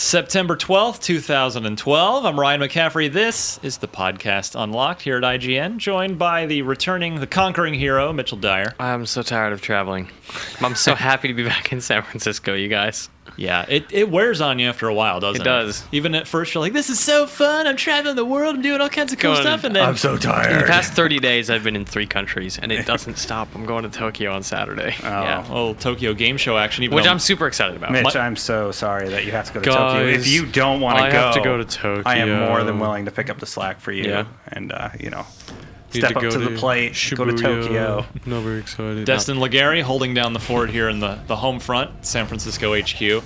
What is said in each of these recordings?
September 12th, 2012. I'm Ryan McCaffrey. This is the podcast Unlocked here at IGN, joined by the conquering hero, Mitchell Dyer. I'm so tired of traveling. I'm so happy to be back in San Francisco, you guys. Yeah, it wears on you after a while, doesn't it? It does. Even at first, you're like, this is so fun. I'm traveling the world. I'm doing all kinds of cool stuff. And then I'm so tired. In the past 30 days, I've been in 3 countries, and it doesn't stop. I'm going to Tokyo on Saturday. Yeah, a little Tokyo game show action. Which I'm super excited about. Mitch, I'm so sorry that you have to go to Tokyo. If you don't want to go, I have to go to Tokyo. I am more than willing to pick up the slack for you. Yeah. And, step up to the plate, Shibuya. go to Tokyo. No, very excited. Destin Legary holding down the fort here in the home front, San Francisco HQ.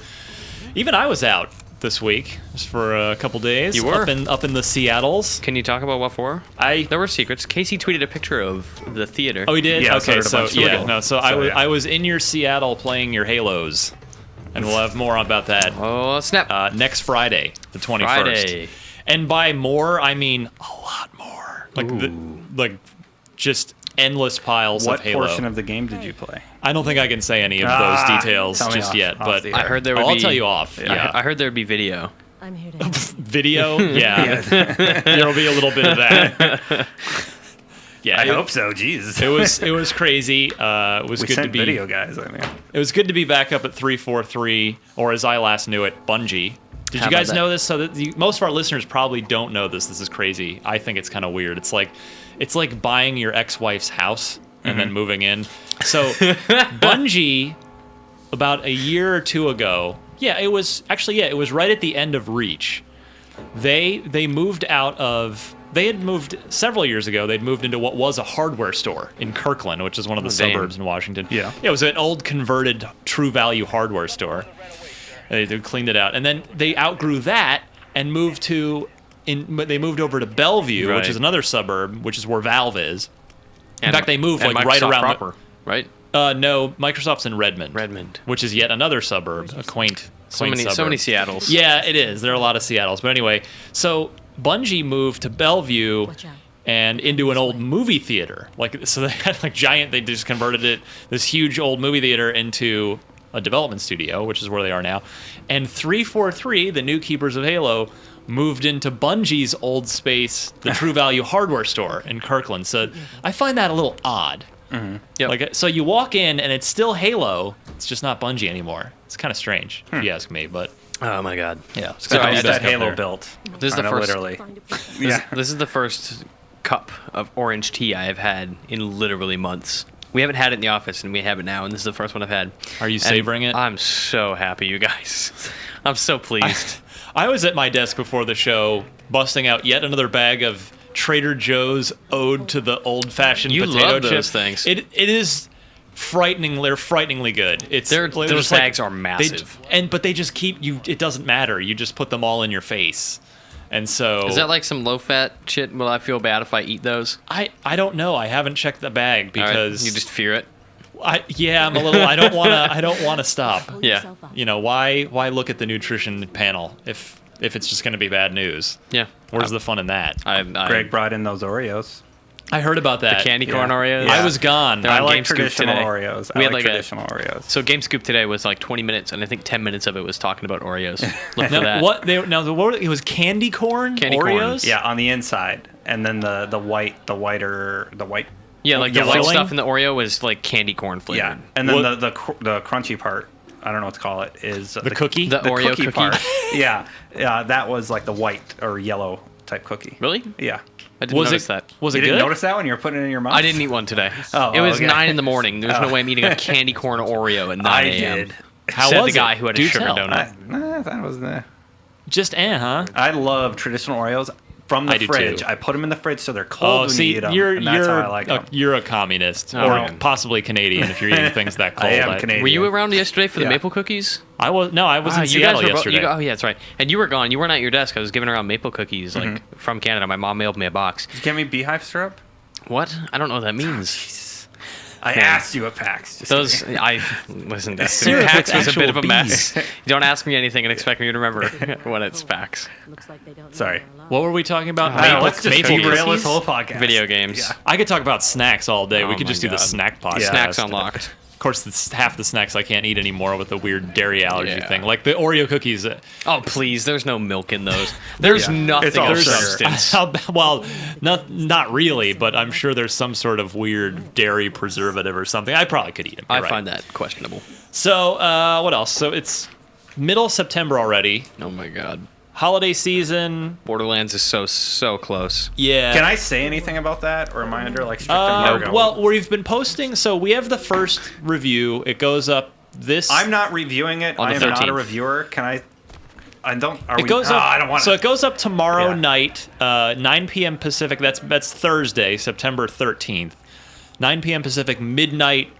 Even I was out this week, just for a couple days. You were? Up in the Seattles. Can you talk about what for? There were secrets. Casey tweeted a picture of the theater. Oh, he did? Yeah, okay, so I was in your Seattle playing your Halos. And we'll have more about that. Oh, snap. Next Friday, the 21st. Friday. And by more, I mean a lot more. Like just endless piles What of Halo. portion of the game did you play? I don't think I can say any of those details just yet, but I heard there would be... I'll tell you off. Yeah. I heard there would be video. I'm here to Video? Yeah. There'll be a little bit of that. Yeah, I hope so. Jeez. It was crazy. It was good to be video guys. I mean, it was good to be back up at 343, or as I last knew it, Bungie. Did How you guys about know this? So that most of our listeners probably don't know this. This is crazy. I think it's kind of weird. It's like buying your ex-wife's house and then moving in. So Bungie, about a year or two ago, it was right at the end of Reach. They moved out of. They had moved several years ago. They'd moved into what was a hardware store in Kirkland, which is one of the suburbs in Washington. Yeah, it was an old converted True Value hardware store. They cleaned it out, and then they outgrew that and moved over to Bellevue, which is another suburb, which is where Valve is. In fact, they moved like right around proper, right? No, Microsoft's in Redmond, which is yet another suburb, a quaint suburb. So many Seattles. Yeah, it is. There are a lot of Seattles, but anyway, so Bungie moved to Bellevue and into an old movie theater. So they had giant. They just converted this huge old movie theater into a development studio, which is where they are now. And 343, the new keepers of Halo, moved into Bungie's old space, the True Value hardware store in Kirkland. So I find that a little odd. Mm-hmm. Yep. So you walk in and it's still Halo. It's just not Bungie anymore. It's kind of strange, if you ask me. But oh my god, yeah. So I that Halo built. This is the first. Literally. This is the first cup of orange tea I have had in literally months. We haven't had it in the office, and we have it now, and this is the first one I've had. Are you savoring it? I'm so happy, you guys. I'm so pleased. I was at my desk before the show, busting out yet another bag of Trader Joe's Ode to the Old-Fashioned Potato Chip. You love those things. It is frightening. They're frighteningly good. Those bags are massive. But they just keep you. It doesn't matter. You just put them all in your face. And so is that like some low-fat shit? Will I feel bad if I eat those? I don't know. I haven't checked the bag because you just fear it. I'm a little. I don't want to stop. Yeah. Why look at the nutrition panel if it's just going to be bad news? Yeah. Where's the fun in that? Greg brought in those Oreos. I heard about that. The candy corn Oreos. Yeah. I was gone. I like traditional Oreos. We had traditional Oreos. So Game Scoop today was like 20 minutes, and I think 10 minutes of it was talking about Oreos. Look for that. It was candy corn Oreos? Yeah, on the inside, and then the white. Yeah, like the white stuff in the Oreo was like candy corn flavored. Yeah, and then the crunchy part. I don't know what to call it. Is the cookie? The Oreo cookie part. Yeah, that was like the white or yellow type cookie. Really? Yeah. I didn't notice that. Was it you good? Didn't notice that when you were putting it in your mouth? I didn't eat one today. It was 9 in the morning. There's no way I'm eating a candy corn Oreo at 9 a.m. I did. How was the guy who had a sugar donut? That was Just huh? I love traditional Oreos from the fridge. I put them in the fridge so they're cold when you eat them. And that's how I like them. You're a communist, or possibly Canadian if you're eating things that cold. I am Canadian. Were you around yesterday for the maple cookies? I was in Seattle yesterday. Oh yeah, that's right. And you were gone. You weren't at your desk. I was giving around maple cookies from Canada. My mom mailed me a box. Did you get me beehive syrup? What? I don't know what that means. I asked you at PAX. Listen, PAX was a bit of a mess. You don't ask me anything and expect me to remember when it's PAX. Sorry. What were we talking about? Let's just derail this whole podcast. Video games. Yeah. I could talk about snacks all day. We could just do the snack podcast. Snacks Unlocked. course, it's half the snacks I can't eat anymore with the weird dairy allergy thing. Like the Oreo cookies. Oh, please. There's no milk in those. There's nothing It's all of sugar. substance. Well, not really, but I'm sure there's some sort of weird dairy preservative or something. I probably could eat them. I find that questionable. So, what else? So it's middle September already. Oh, my God. Holiday season. Borderlands is so close. Yeah. Can I say anything about that, or am I under like strict embargo? Well, we've been posting. So we have the first review. It goes up this. I'm not reviewing it. On I the am not 13th. a reviewer. Can I? I don't. Are It goes up. I don't want So to. it goes up tomorrow Yeah. night, 9 p.m. Pacific. That's Thursday, September 13th, 9 p.m. Pacific, midnight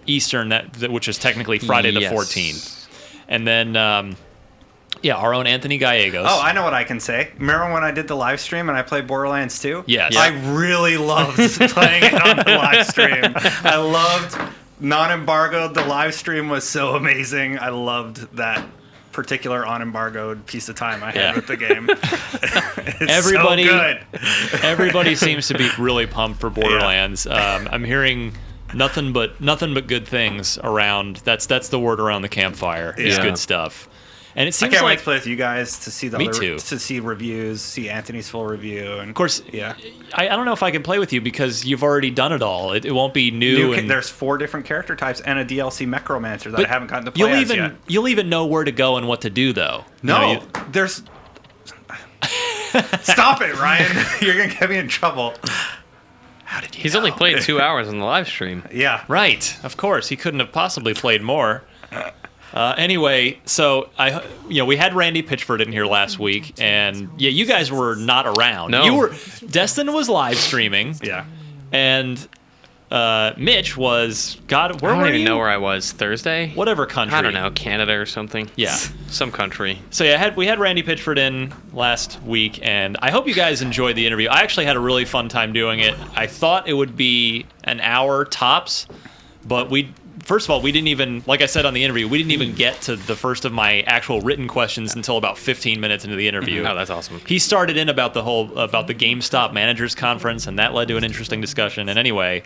Eastern. Which is technically Friday the 14th, and then. Yeah, our own Anthony Gallegos. Oh, I know what I can say. Remember when I did the live stream and I played Borderlands 2? Yes. I really loved playing it on the live stream. I loved non-embargoed. The live stream was so amazing. I loved that particular unembargoed piece of time I had with the game. It's Everybody- so good. Everybody seems to be really pumped for Borderlands. I'm hearing nothing but good things around. That's the word around the campfire. It's Yeah. good stuff. And it I seems can't wait like to play with you guys to see the Me other, too. to see reviews, see Anthony's full review, and of course, yeah. I don't know if I can play with you because you've already done it all. It won't be new. And There's 4 different character types and a DLC Necromancer that I haven't gotten to play you'll as even yet. you'll even know where to go and what to do though. No, You know, there's. Stop it, Ryan! You're gonna get me in trouble. how did you? He's know? only played 2 hours on the live stream. Yeah. Right, of course. He couldn't have possibly played more. Anyway, so we had Randy Pitchford in here last week, and you guys were not around. No. Destin was live streaming, Yeah. and Mitch was where I don't were even you? know where I was. Thursday? Whatever country. I don't know. Canada or something. Yeah. Some country. So we had Randy Pitchford in last week, and I hope you guys enjoyed the interview. I actually had a really fun time doing it. I thought it would be an hour tops, but first of all, we didn't even, like I said on the interview, we didn't even get to the first of my actual written questions until about 15 minutes into the interview. Oh, that's awesome. He started in about the GameStop Managers Conference, and that led to an interesting discussion. And anyway,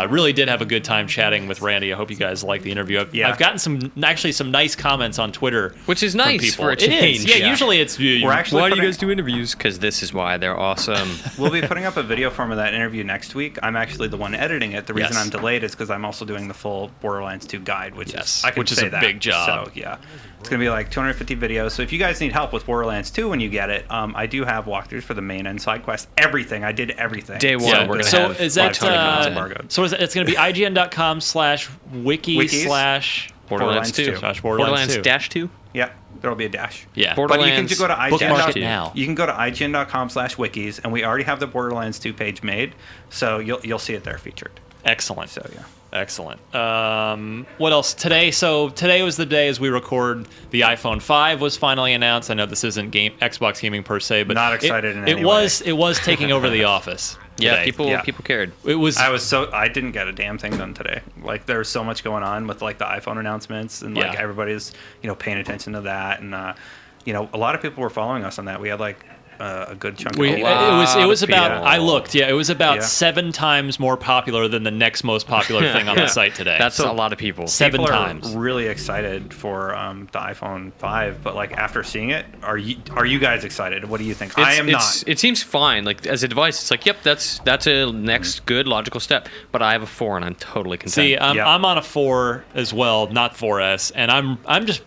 really did have a good time chatting with Randy. I hope you guys liked the interview. I've gotten some nice comments on Twitter, Which is from nice people. for a It is. change. Yeah, usually it's We're actually Why do you putting- guys do interviews? Because this is why they're awesome. We'll be putting up a video form of that interview next week. I'm actually the one editing it. The reason Yes. I'm delayed is because I'm also doing the full Borderlands 2 guide, which Yes, is I can which is say a that. big job. So yeah, it's gonna be like 250 videos. So if you guys need help with Borderlands 2 when you get it, I do have walkthroughs for the main and side quests. Everything. I did everything. Day one, Yeah, we're going to so have is that Tony Collins embargoed. so is it's going to be ign.com/wiki/ Wikis? Borderlands 2. slash Borderlands 2. -2. Yeah, there'll be a dash. Yeah. But you can Borderlands just go to bookmark it IGN. now. You can go to IGN.com/wikis, and we already have the Borderlands 2 page made, so you'll see it there featured. Excellent. So yeah. Excellent. What else today? So today was the day as we record. The iPhone 5 was finally announced. I know this isn't Xbox gaming per se, but Not excited in any it was taking over the office. Yeah, today. people cared. It was. I didn't get a damn thing done today. Like there was so much going on with like the iPhone announcements and like Yeah. everybody's paying attention to that, and a lot of people were following us on that. We had like a good chunk. It of was about. people. I looked. Yeah, it was about Yeah. 7 times more popular than the next most popular thing on the site today. That's a lot of people. 7 People times. are really excited for the iPhone 5, but like after seeing it, are you guys excited? What do you think? I am not. It seems fine. Like as a device, it's like, yep, that's a next good logical step. But I have a 4 and I'm totally content. See, Yeah. I'm on a 4 as well, not 4S, and I'm just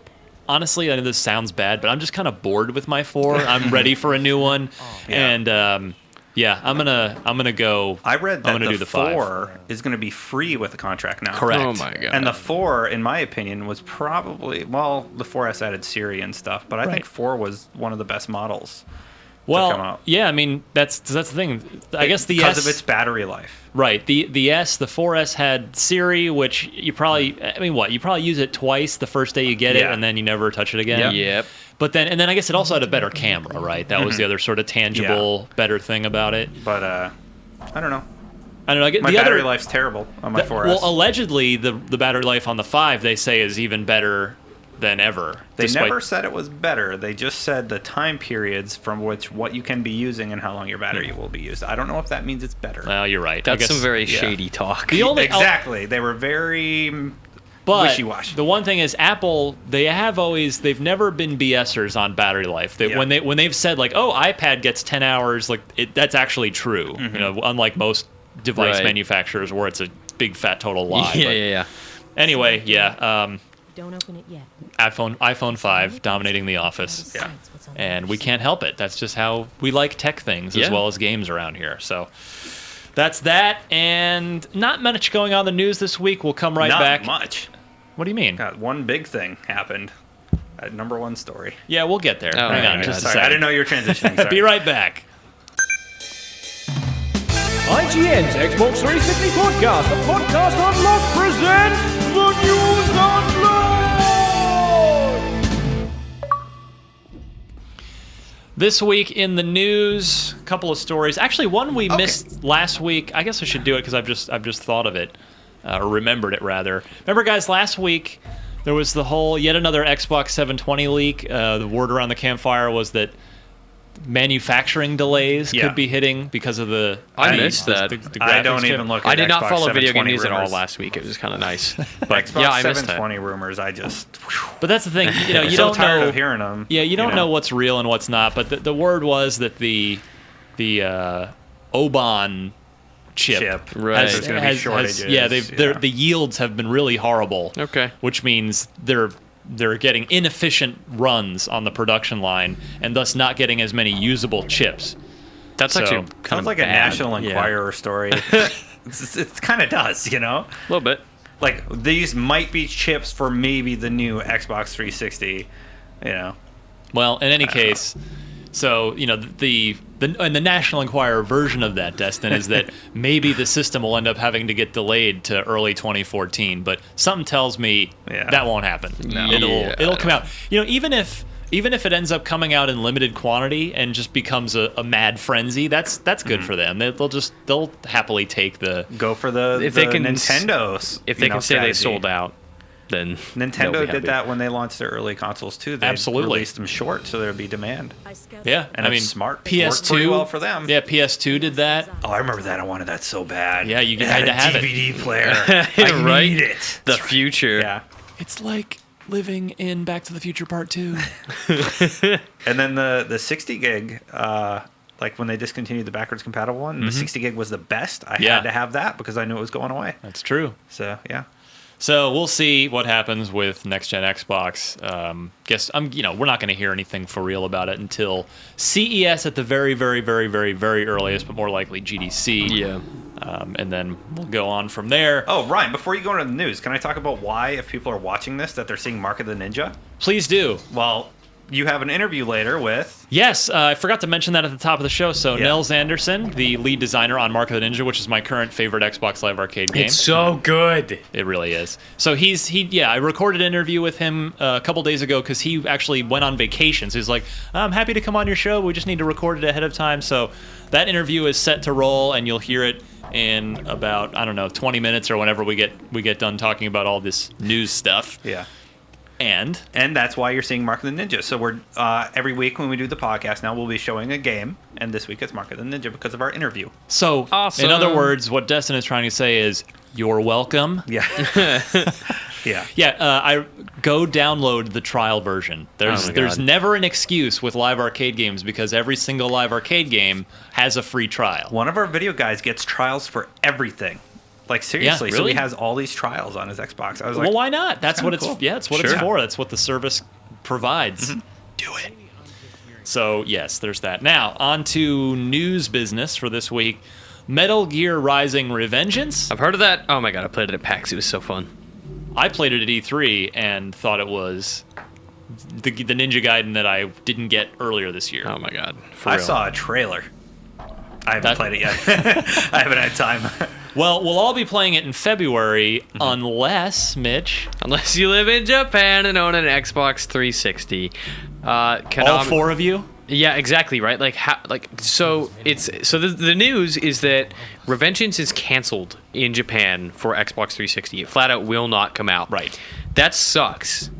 honestly, I know this sounds bad, but I'm just kind of bored with my 4. I'm ready for a new one, and I'm gonna go. I read that I'm gonna the do the 5. 4 is going to be free with the contract now. Correct. Oh my god. And the 4, in my opinion, was probably the 4S added Siri and stuff, but I think Right. 4 was one of the best models. come Well, out. yeah, I mean that's the thing. I guess the because S, of its battery life. right. The 4S had Siri, which you probably use it twice the first day you get it, Yeah. and then you never touch it again. Yep. But then I guess it also had a better camera, right? That was the other sort of tangible, better thing about it. But I don't know. I don't know. I get My the battery other life's terrible on my 4S. Well, allegedly the battery life on the 5 they say is even better than ever. They despite- never said it was better. They just said the time periods from which what you can be using and how long your battery will be used. I don't know if that means it's better. Well, you're right. I That's guess- some very yeah. shady talk. The only Exactly. They were very But wishy-washy. the one thing is, Apple, they've never been BSers on battery life. Yeah. When they've said like, oh, iPad gets 10 hours, like that's actually true. Mm-hmm. You know, unlike most device Right. manufacturers where it's a big fat total lie. yeah, But yeah. Anyway, yeah, Don't open it yet. iPhone 5 dominating the office. Yeah. And we can't help it. That's just how we like tech things as Yeah. well as games around here. So that's that. And not much going on in the news this week. We'll come right Not back. much. What do you mean? God, one big thing happened. Number one story. Yeah, we'll get there. Oh, Hang on right, just a Sorry, second. I didn't know you were transitioning. Sorry. Be right back. IGN's Xbox 360 podcast, the podcast unlocked, presents the news unlocked. This week in the news, a couple of stories. Actually, one we missed last week. I guess I should do it because I've just thought of it, or remembered it rather. Remember, guys, last week there was the whole yet another Xbox 720 leak. The word around the campfire was that manufacturing delays Yeah. could be hitting because of the. I the- missed that. the I don't graphics chip. even look at I did not Xbox follow video game 720 news at all rumors. last week. It was kind of nice. But But Xbox yeah, I missed that. 720 rumors, I just... But that's the thing. You know, I'm you so don't tired know. of hearing them. Yeah, you don't know what's real and what's not. But the word was that the Oban chip Right. has, There's gonna be has- shortages, yeah, yeah. the yields have been really horrible. Okay. Which means they're getting inefficient runs on the production line and thus not getting as many usable chips. That's So, actually kind Sounds of like bad. a National Yeah. Enquirer story. It kind of does, you know? A little bit. Like, these might be chips for maybe the new Xbox 360, you know? Well, in any case, so you know and the National Enquirer version of that, Destin, is that maybe the system will end up having to get delayed to early 2014. But something tells me Yeah. that won't happen. No. It'll come out. You know, even if it ends up coming out in limited quantity and just becomes a mad frenzy, that's good for them. They'll happily take the. Go for the If they can- Nintendo's. If they can say they sold out, then they'll Nintendo be did happy. that when they launched their early consoles too. They Absolutely. released them short so there'd be demand. Yeah, And I it's mean, smart. It PS2 worked pretty well for them. Yeah, PS2 did that. Oh, I remember that. I wanted that so bad. Yeah, you It had to a have it. DVD player. I Right? need it. The future. Yeah. It's like living in Back to the Future Part 2. And then the 60 gig, like when they discontinued the backwards compatible one, the 60 gig was the best. I Yeah. had to have that because I knew it was going away. That's true. So yeah. So we'll see what happens with next gen Xbox. We're not going to hear anything for real about it until CES at the very, very, very, very, very earliest, but more likely GDC. Yeah. And then we'll go on from there. Oh, Ryan, before you go into the news, can I talk about why, if people are watching this, that they're seeing Mark of the Ninja? Please do. Well, you have an interview later with... Yes, I forgot to mention that at the top of the show. So Yeah. Nels Anderson, the lead designer on Mark of the Ninja, which is my current favorite Xbox Live Arcade game. It's so good. It really is. So I recorded an interview with him a couple days ago because he actually went on vacation. So he's like, I'm happy to come on your show. We just need to record it ahead of time. So that interview is set to roll, and you'll hear it in about 20 minutes or whenever we get done talking about all this news stuff. Yeah. And that's why you're seeing Mark of the Ninja. So we're every week when we do the podcast now, we'll be showing a game, and this week it's Mark of the Ninja because of our interview. so, Awesome. in other words, what Destin is trying to say is, you're welcome. Yeah. Yeah. Yeah, I go download the trial version. Oh my There's God. never an excuse with live arcade games because every single live arcade game has a free trial. One of our video guys gets trials for everything. Like, seriously. So really? he has all these trials on his Xbox. I was like, Well, why not? That's what kinda it's. cool. Yeah, it's what Sure. it's for. That's what the service provides. Mm-hmm. Do it. So yes, there's that. Now on to news business for this week. Metal Gear Rising: Revengeance. I've heard of that. Oh my god, I played it at PAX. It was so fun. I played it at E3 and thought it was the Ninja Gaiden that I didn't get earlier this year. Oh my god. For I real. saw a trailer. I haven't That- played it yet. I haven't had time. Well, we'll all be playing it in February, unless Mitch. Unless you live in Japan and own an Xbox 360. All four of you. Yeah, exactly, right? The news is that Revengeance is canceled in Japan for Xbox 360. It flat out will not come out. Right. That sucks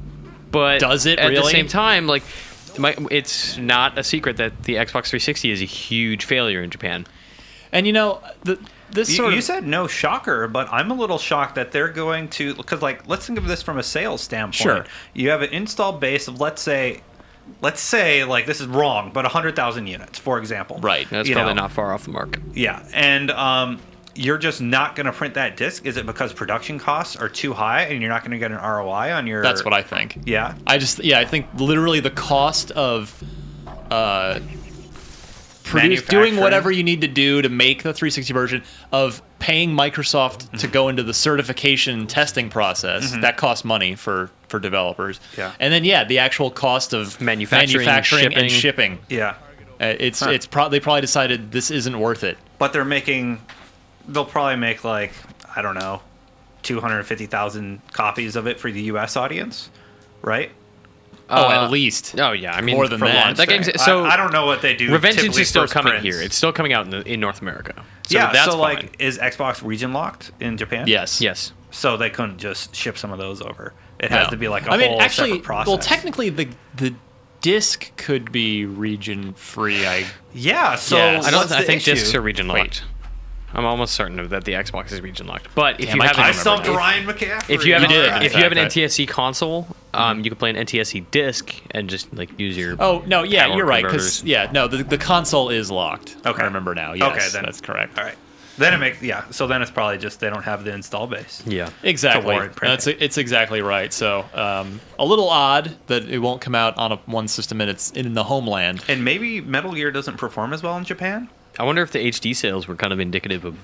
But Does it at the really? same time, like, it's not a secret that the Xbox 360 is a huge failure in Japan. And this sort You of said no shocker, but I'm a little shocked that they're going to, because like, let's think of this from a sales standpoint. Sure. You have an install base of let's say like, this is wrong, but 100,000 units, for example. right. That's You probably know. not far off the mark. Yeah, and you're just not going to print that disc. Is it because production costs are too high and you're not going to get an ROI on your? That's what I think. Yeah. I think literally the cost of doing whatever you need to do to make the 360 version, of paying Microsoft to go into the certification testing process, that costs money for developers. Yeah. And then the actual cost of Manufacturing, and shipping. Yeah. They probably decided this isn't worth it. But they'll probably make like, I don't know, 250,000 copies of it for the U.S. audience, right? At least. Oh yeah, I mean More than For that. launch That day. game's so. I don't know what they do. Revengeance typically is still first coming prints. here. It's still coming out in North America. So yeah, that's so fine. like, is Xbox region locked in Japan? Yes. Yes. So they couldn't just ship some of those over. It has No. to be like a whole separate process. Well, technically, the disc could be region free. Yeah. So Yes. I think issue? discs are region locked. I'm almost certain that the Xbox is region locked. But if Damn, you I have can't I remember stumped now. Ryan McCaffrey. if you have an, did. if you have an Exactly. NTSC console, you can play an NTSC disc and just like use your. Oh no, yeah, power you're right. converters. Because the console is locked. Okay. I remember now. Yes, Okay, then that's correct. All right. Then it makes So then it's probably just they don't have the install base. Yeah. Exactly. warrant printing. It's exactly right. So a little odd that it won't come out on one system and it's in the homeland. And maybe Metal Gear doesn't perform as well in Japan. I wonder if the HD sales were kind of indicative of,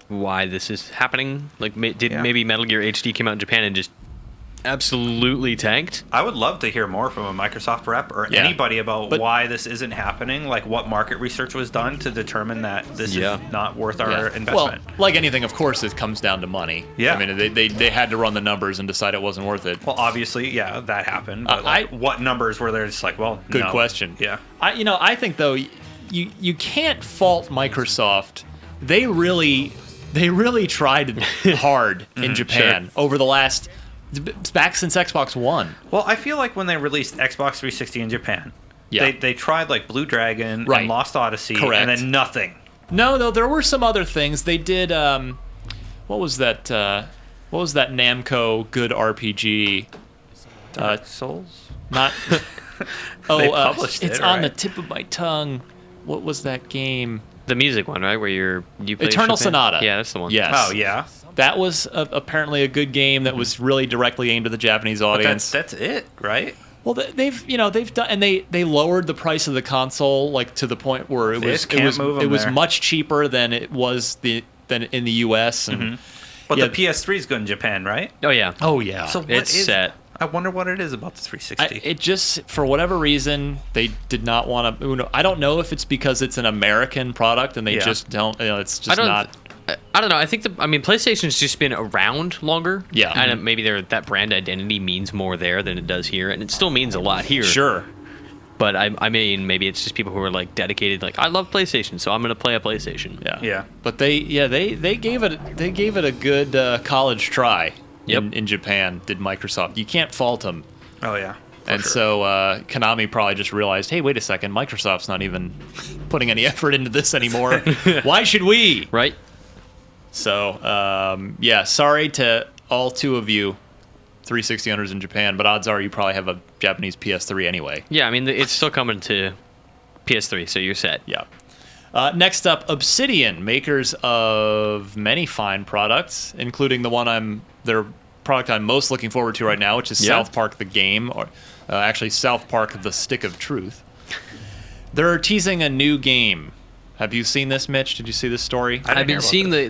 why this is happening. Like, maybe Metal Gear HD came out in Japan and just absolutely tanked? I would love to hear more from a Microsoft rep or Yeah. anybody about But- why this isn't happening. Like, what market research was done to determine that this Yeah. is not worth our Yeah. investment. Well, like anything, of course, it comes down to money. Yeah. I mean, they had to run the numbers and decide it wasn't worth it. Well, obviously, yeah, that happened. But what numbers were there? Just like, well, Good no. question. Yeah. I think though, you can't fault Microsoft. They really tried hard in Japan over the last back since Xbox One. Well, I feel like when they released Xbox 360 in Japan, Yeah. they tried like Blue Dragon Right. and Lost Odyssey, Correct. and then nothing. No, there were some other things. They did. What was that? What was that Namco good RPG? Souls. Not. They published it's it, on the right? tip of my tongue. What was that game? The music one, right? Where you play Eternal Chopin? Sonata. Yeah, that's the one. Yes. Oh yeah. That was apparently a good game that was really directly aimed at the Japanese But audience. that's it, right? Well, they've done, and they lowered the price of the console like to the point where it They was just can't move 'em there. much cheaper than it was than in the U.S. and But Yeah. the PS3 is good in Japan, right? Oh yeah. oh yeah. So what It's is- set. I wonder what it is about the 360. It just, for whatever reason, they did not want to. I don't know if it's because it's an American product and they Yeah. just don't. It's just not. I don't know. I think PlayStation's just been around longer. Yeah. And maybe that brand identity means more there than it does here, and it still means a lot here. Sure. But I mean, maybe it's just people who are like dedicated. Like, I love PlayStation, so I'm gonna play a PlayStation. Yeah. Yeah. But they gave it a good college try. Yep. In Japan, did Microsoft? You can't fault them. Oh yeah. for And sure. so Konami probably just realized, hey, wait a second, Microsoft's not even putting any effort into this anymore. Why should we? Right. So, sorry to all two of you 360 owners in Japan, but odds are you probably have a Japanese PS3 anyway. Yeah. I mean, it's still coming to PS3, so you're set. Yeah. Next up, Obsidian, makers of many fine products, including their product I'm most looking forward to right now, which is Yeah. South Park the game, or actually South Park the Stick of Truth. They're teasing a new game. Have you seen this, Mitch? Did you see this story? I didn't I've hear been about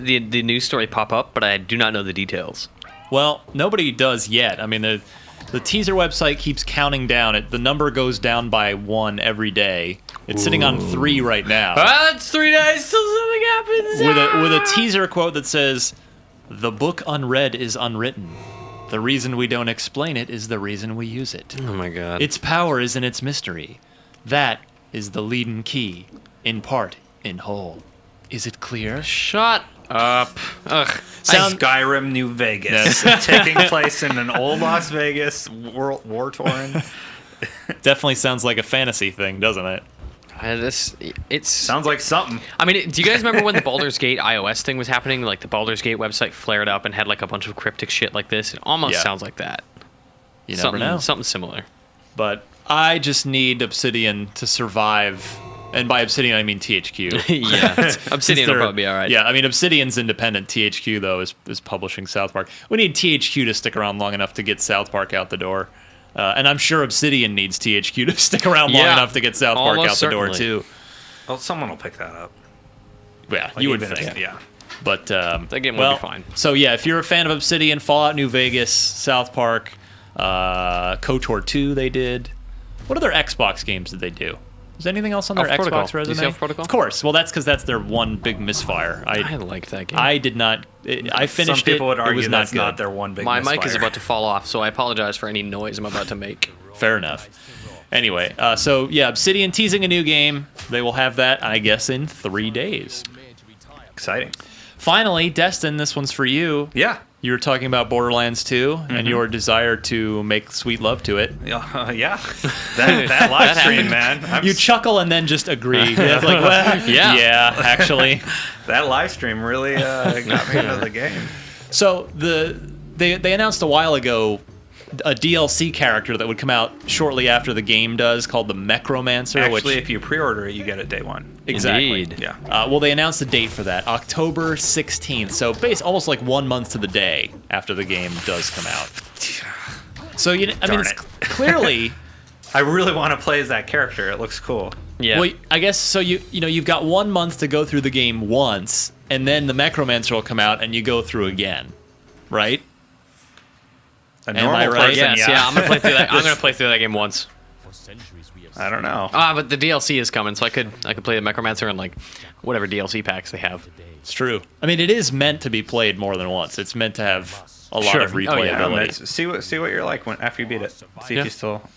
seeing the news story pop up, but I do not know the details. Well, nobody does yet. I mean, the teaser website keeps counting down. The number goes down by 1 every day. It's sitting on 3 right now. It's 3 days till something happens. With a teaser quote that says, "The book unread is unwritten. The reason we don't explain it is the reason we use it. Oh my god. Its power is in its mystery. That is the leading key, in part, in whole. Is it clear?" Shut Ugh. Skyrim, New Vegas, taking place in an old Las Vegas, war torn. Definitely sounds like a fantasy thing, doesn't it? It's Sounds like something. I mean, do you guys remember when the Baldur's Gate iOS thing was happening? Like the Baldur's Gate website flared up and had like a bunch of cryptic shit like this. It almost sounds like that. You never know. Something similar. But I just need Obsidian to survive. And by Obsidian, I mean THQ. Yeah. Obsidian will They're- probably be all right. Yeah, I mean, Obsidian's independent. THQ, though, is publishing South Park. We need THQ to stick around long enough to get South Park out the door. And I'm sure Obsidian needs THQ to stick around long Yeah, enough to get South Park out almost the door, certainly. too. Well, someone will pick that up. Yeah, Like, you would even if- think. Yeah. But, That game will be fine. So, yeah, if you're a fan of Obsidian, Fallout New Vegas, South Park, KOTOR 2 they did. What other Xbox games did they do? Is anything else on their Alpha Protocol. Xbox Do you resume? see Alpha Protocol? Of course. Well, that's because that's their one big misfire. I liked that game. I did not. I finished Some people it. would argue it was that's not not good. their one big My mic is misfire. about to fall off, so I apologize for any noise I'm about to make. Fair enough. Anyway, so yeah, Obsidian teasing a new game. They will have that, I guess, in 3 days. Exciting. Finally, Destin, this one's for you. Yeah. You were talking about Borderlands 2 and your desire to make sweet love to it. Yeah. That live stream, man. You chuckle and then just agree. It's like, well, Yeah. actually. That live stream really got me into the game. So they announced a while ago a DLC character that would come out shortly after the game does, called the Necromancer. Actually, which, if you pre-order it, you get it day one. exactly. Indeed. Yeah. Well, they announced the date for that, October 16th. So almost like 1 month to the day after the game does come out. So I mean, Darn it's it. clearly. I really want to play as that character. It looks cool. Yeah. Well, I guess so. You've got 1 month to go through the game once, and then the Necromancer will come out, and you go through again, right? A Am normal I right? person, Yes, yeah. I'm gonna play through that. I'm gonna play through that game once. I don't know. But the DLC is coming, so I could play the Necromancer and like whatever DLC packs they have. It's true. I mean, it is meant to be played more than once. It's meant to have a lot Sure. of Oh, yeah. replayability. See what you're like after you beat it. See Yeah. if you still.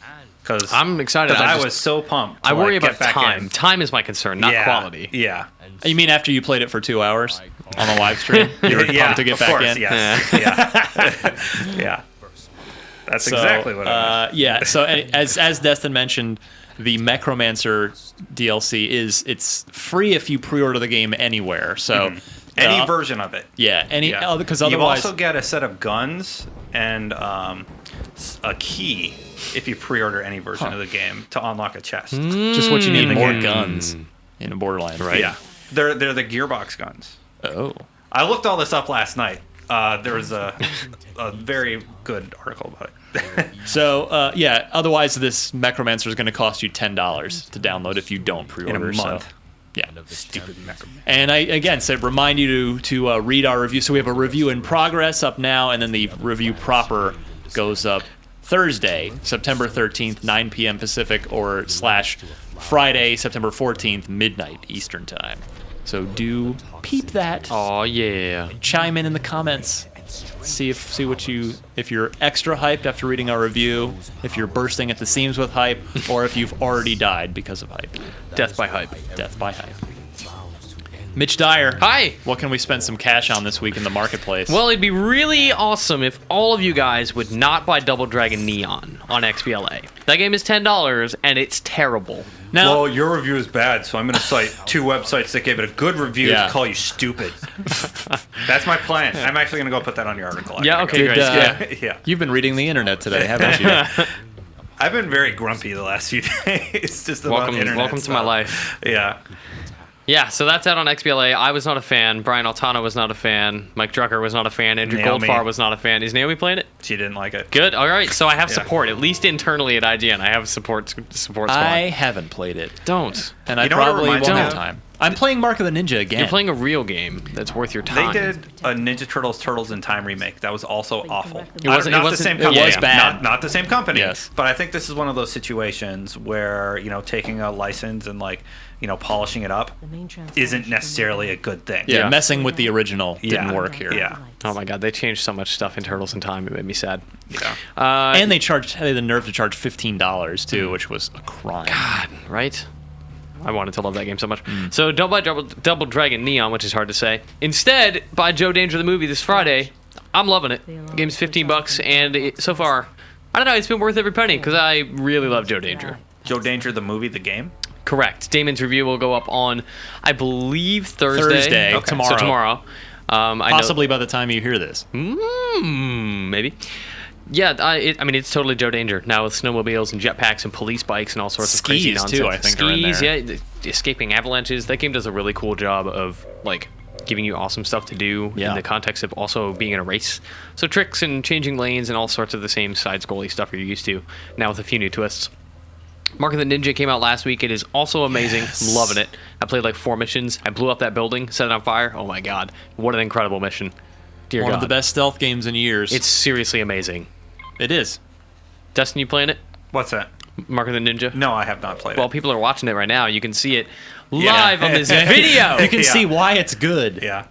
Because I'm excited. I just- was so pumped. To I worry get about back time. In. Time is my concern, not quality. Yeah. You mean after you played it for 2 hours on the live stream? You were pumped to get of back course, in? Yes. Yeah. Yeah. That's exactly what I meant. Yeah. So as Destin mentioned, the Necromancer DLC it's free if you pre-order the game anywhere. So Any version of it. yeah, because You otherwise also get a set of guns and a key if you pre-order any version of the game to unlock a chest. just what you need, the more game. guns in a Borderlands, right? Yeah, they're the Gearbox guns. Oh. I looked all this up last night. There was a very good article about it. So otherwise this Necromancer is going to cost you $10 to download if you don't pre-order. In a month. So, yeah. Stupid Necromancer. And I again said remind you to read our review. So we have a review in progress up now, and then the review proper goes up Thursday, September 13th, 9 p.m. Pacific, or / Friday, September 14th, midnight Eastern time. So do peep that. Oh yeah. Chime in the comments. See if you're extra hyped after reading our review, if you're bursting at the seams with hype, or if you've already died because of hype. Death by hype. Death by hype. Mitch Dyer. Hi. What can we spend some cash on this week in the marketplace? Well, it'd be really awesome if all of you guys would not buy Double Dragon Neon on XBLA. That game is $10 and it's terrible. now, Well, your review is bad, so I'm going to cite 2 websites that gave it a good review Yeah. to call you stupid. That's my plan. I'm actually going to go put that on your article. Yeah, okay, Did, great. Yeah, yeah. you've been reading the internet today, haven't you? I've been very grumpy the last few days. Just about internet Welcome to my stuff. life. Yeah. Yeah, so that's out on XBLA. I was not a fan. Brian Altano was not a fan. Mike Drucker was not a fan. Andrew Naomi. Goldfarb was not a fan. Is Naomi playing it? She didn't like it. Good. All right. So I have Yeah. support, at least internally at IGN. I have a support squad. I haven't played it, Don't. and I You know what it probably won't reminds me have of? time. I'm playing Mark of the Ninja again. You're playing a real game that's worth your They time. did a Ninja Turtles Turtles in Time remake. That was also awful. It wasn't- not it the wasn't- same it company. was bad. Not the same company. Yes. But I think this is one of those situations where, taking a license and polishing it up isn't necessarily a good thing. Yeah, Yeah. messing with the original didn't work here. Yeah. Oh my god, they changed so much stuff in Turtles in Time. It made me sad. Yeah. And they had the nerve to charge $15 too, which was a crime. Right? I wanted to love that game so much. So don't buy Double Dragon Neon, which is hard to say. Instead, buy Joe Danger the movie this Friday. I'm loving it. The game's $15, and so far, I don't know, it's been worth every penny because I really love Joe Danger. Joe Danger, the movie, the game? Correct. Damon's review will go up on, I believe, Thursday. Okay. Tomorrow. So tomorrow. Possibly by the time you hear this. Maybe. Yeah, I mean, it's totally Joe Danger now with snowmobiles and jetpacks and police bikes and all sorts of crazy Skis, nonsense. too, I think, are in Skis, there. yeah, escaping avalanches. That game does a really cool job of like giving you awesome stuff to do in the context of also being in a race. So tricks and changing lanes and all sorts of the same side-scrolly stuff you're used to, now with a few new twists. Mark of the Ninja came out last week. It is also amazing. Yes. I'm loving it. I played like 4 missions. I blew up that building, set it on fire. Oh my god. What an incredible mission. Dear One God. of the best stealth games in years. It's seriously amazing. It is. Dustin, you playing it? What's that? Mark of the Ninja? No, I have not played Well, it. people are watching it right now. You can see it live on this video. You can see why it's good. Yeah.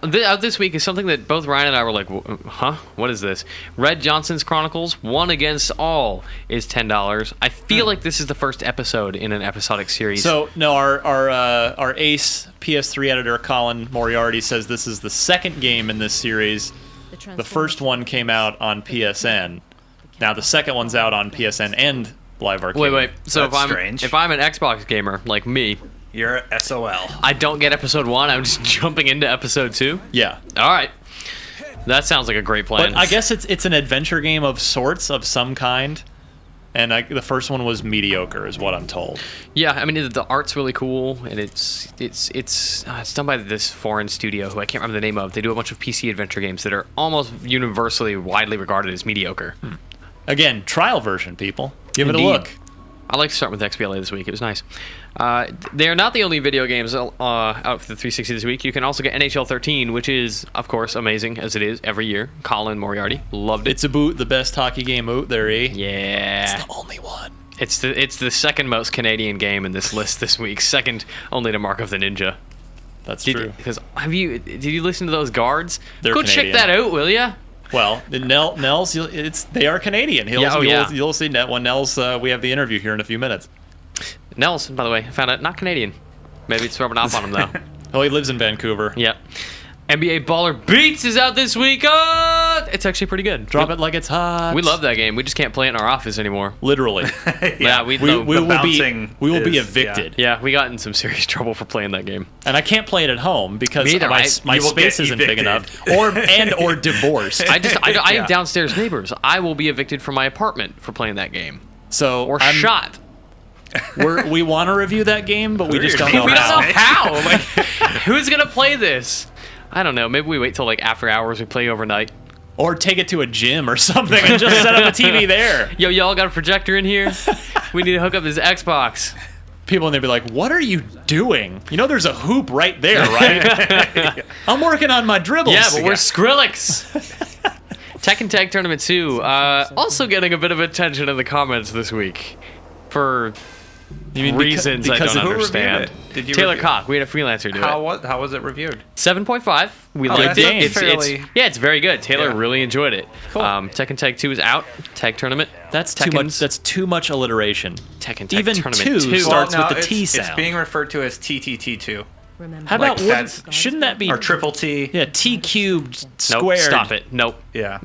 This week is something that both Ryan and I were like, huh? What is this? Red Johnson's Chronicles, One Against All, is $10. I feel like this is the first episode in an episodic series. So, no, our ace PS3 editor, Colin Moriarty, says this is the second game in this series. The first one came out on PSN. Now the second one's out on PSN and Live Arcade. Wait. So That's strange. if I'm an Xbox gamer like me, You're SOL. I don't get episode 1. I'm just jumping into episode 2. Yeah. All right. That sounds like a great plan. But I guess it's an adventure game of sorts, of some kind. And the first one was mediocre, is what I'm told. Yeah, I mean the art's really cool, and it's done by this foreign studio who I can't remember the name of. They do a bunch of PC adventure games that are almost universally widely regarded as mediocre. Again, trial version, people. Give it a Indeed. look. I like to start with XBLA this week. It was nice. They are not the only video games out for the 360 this week. You can also get NHL 13, which is, of course, amazing, as it is every year. Colin Moriarty loved it. It's about the best hockey game out there, eh? Yeah. It's the only one. It's the second most Canadian game in this list this week, second only to Mark of the Ninja. That's true. Because did you listen to those guards? They're Go Canadian. check that out, will ya? Well, Nels, they are Canadian. You'll see Net when Nels. We have the interview here in a few minutes. Nels, by the way, I found out not Canadian. Maybe it's rubbing off on him though. Oh, he lives in Vancouver. Yep. NBA Baller Beats is out this week. It's actually pretty good. Drop it like it's hot. We love that game. We just can't play it in our office anymore. Literally. Yeah, we will be is- evicted. Yeah, we got in some serious trouble for playing that game. And I can't play it at home because Me either. my You will space get isn't big evicted. enough, or divorced. I Yeah. have downstairs neighbors. I will be evicted from my apartment for playing that game So or I'm- shot. we want to review that game, but we just don't We know We don't how. know how. Like, who's gonna play this? I don't know. Maybe we wait till like after hours. We play overnight. Or take it to a gym or something and just set up a TV there. Yo, y'all got a projector in here? We need to hook up this Xbox. People, and they'd be like, "What are you doing? You know, there's a hoop right there, right? I'm working on my dribbles." Yeah, but we're Skrillex. Tekken Tag Tournament 2, also getting a bit of attention in the comments this week for You mean reasons I because don't of- who reviewed understand. it? Did you Taylor review- Cock, we had a freelancer do it. How was it reviewed? 7.5. We liked that's it. game. fairly- It's very good. Taylor Yeah. really enjoyed it. Cool. Tekken Tag 2 is out. Tag Tournament. That's too much. Tekken's- That's too much alliteration. Tekken Tag Even Tournament 2 2. starts Well, no, with the T it's sound. being referred to as TTT2 How about like that's- shouldn't that be or triple T. yeah T cubed Nope, squared? stop it. Nope. Yeah.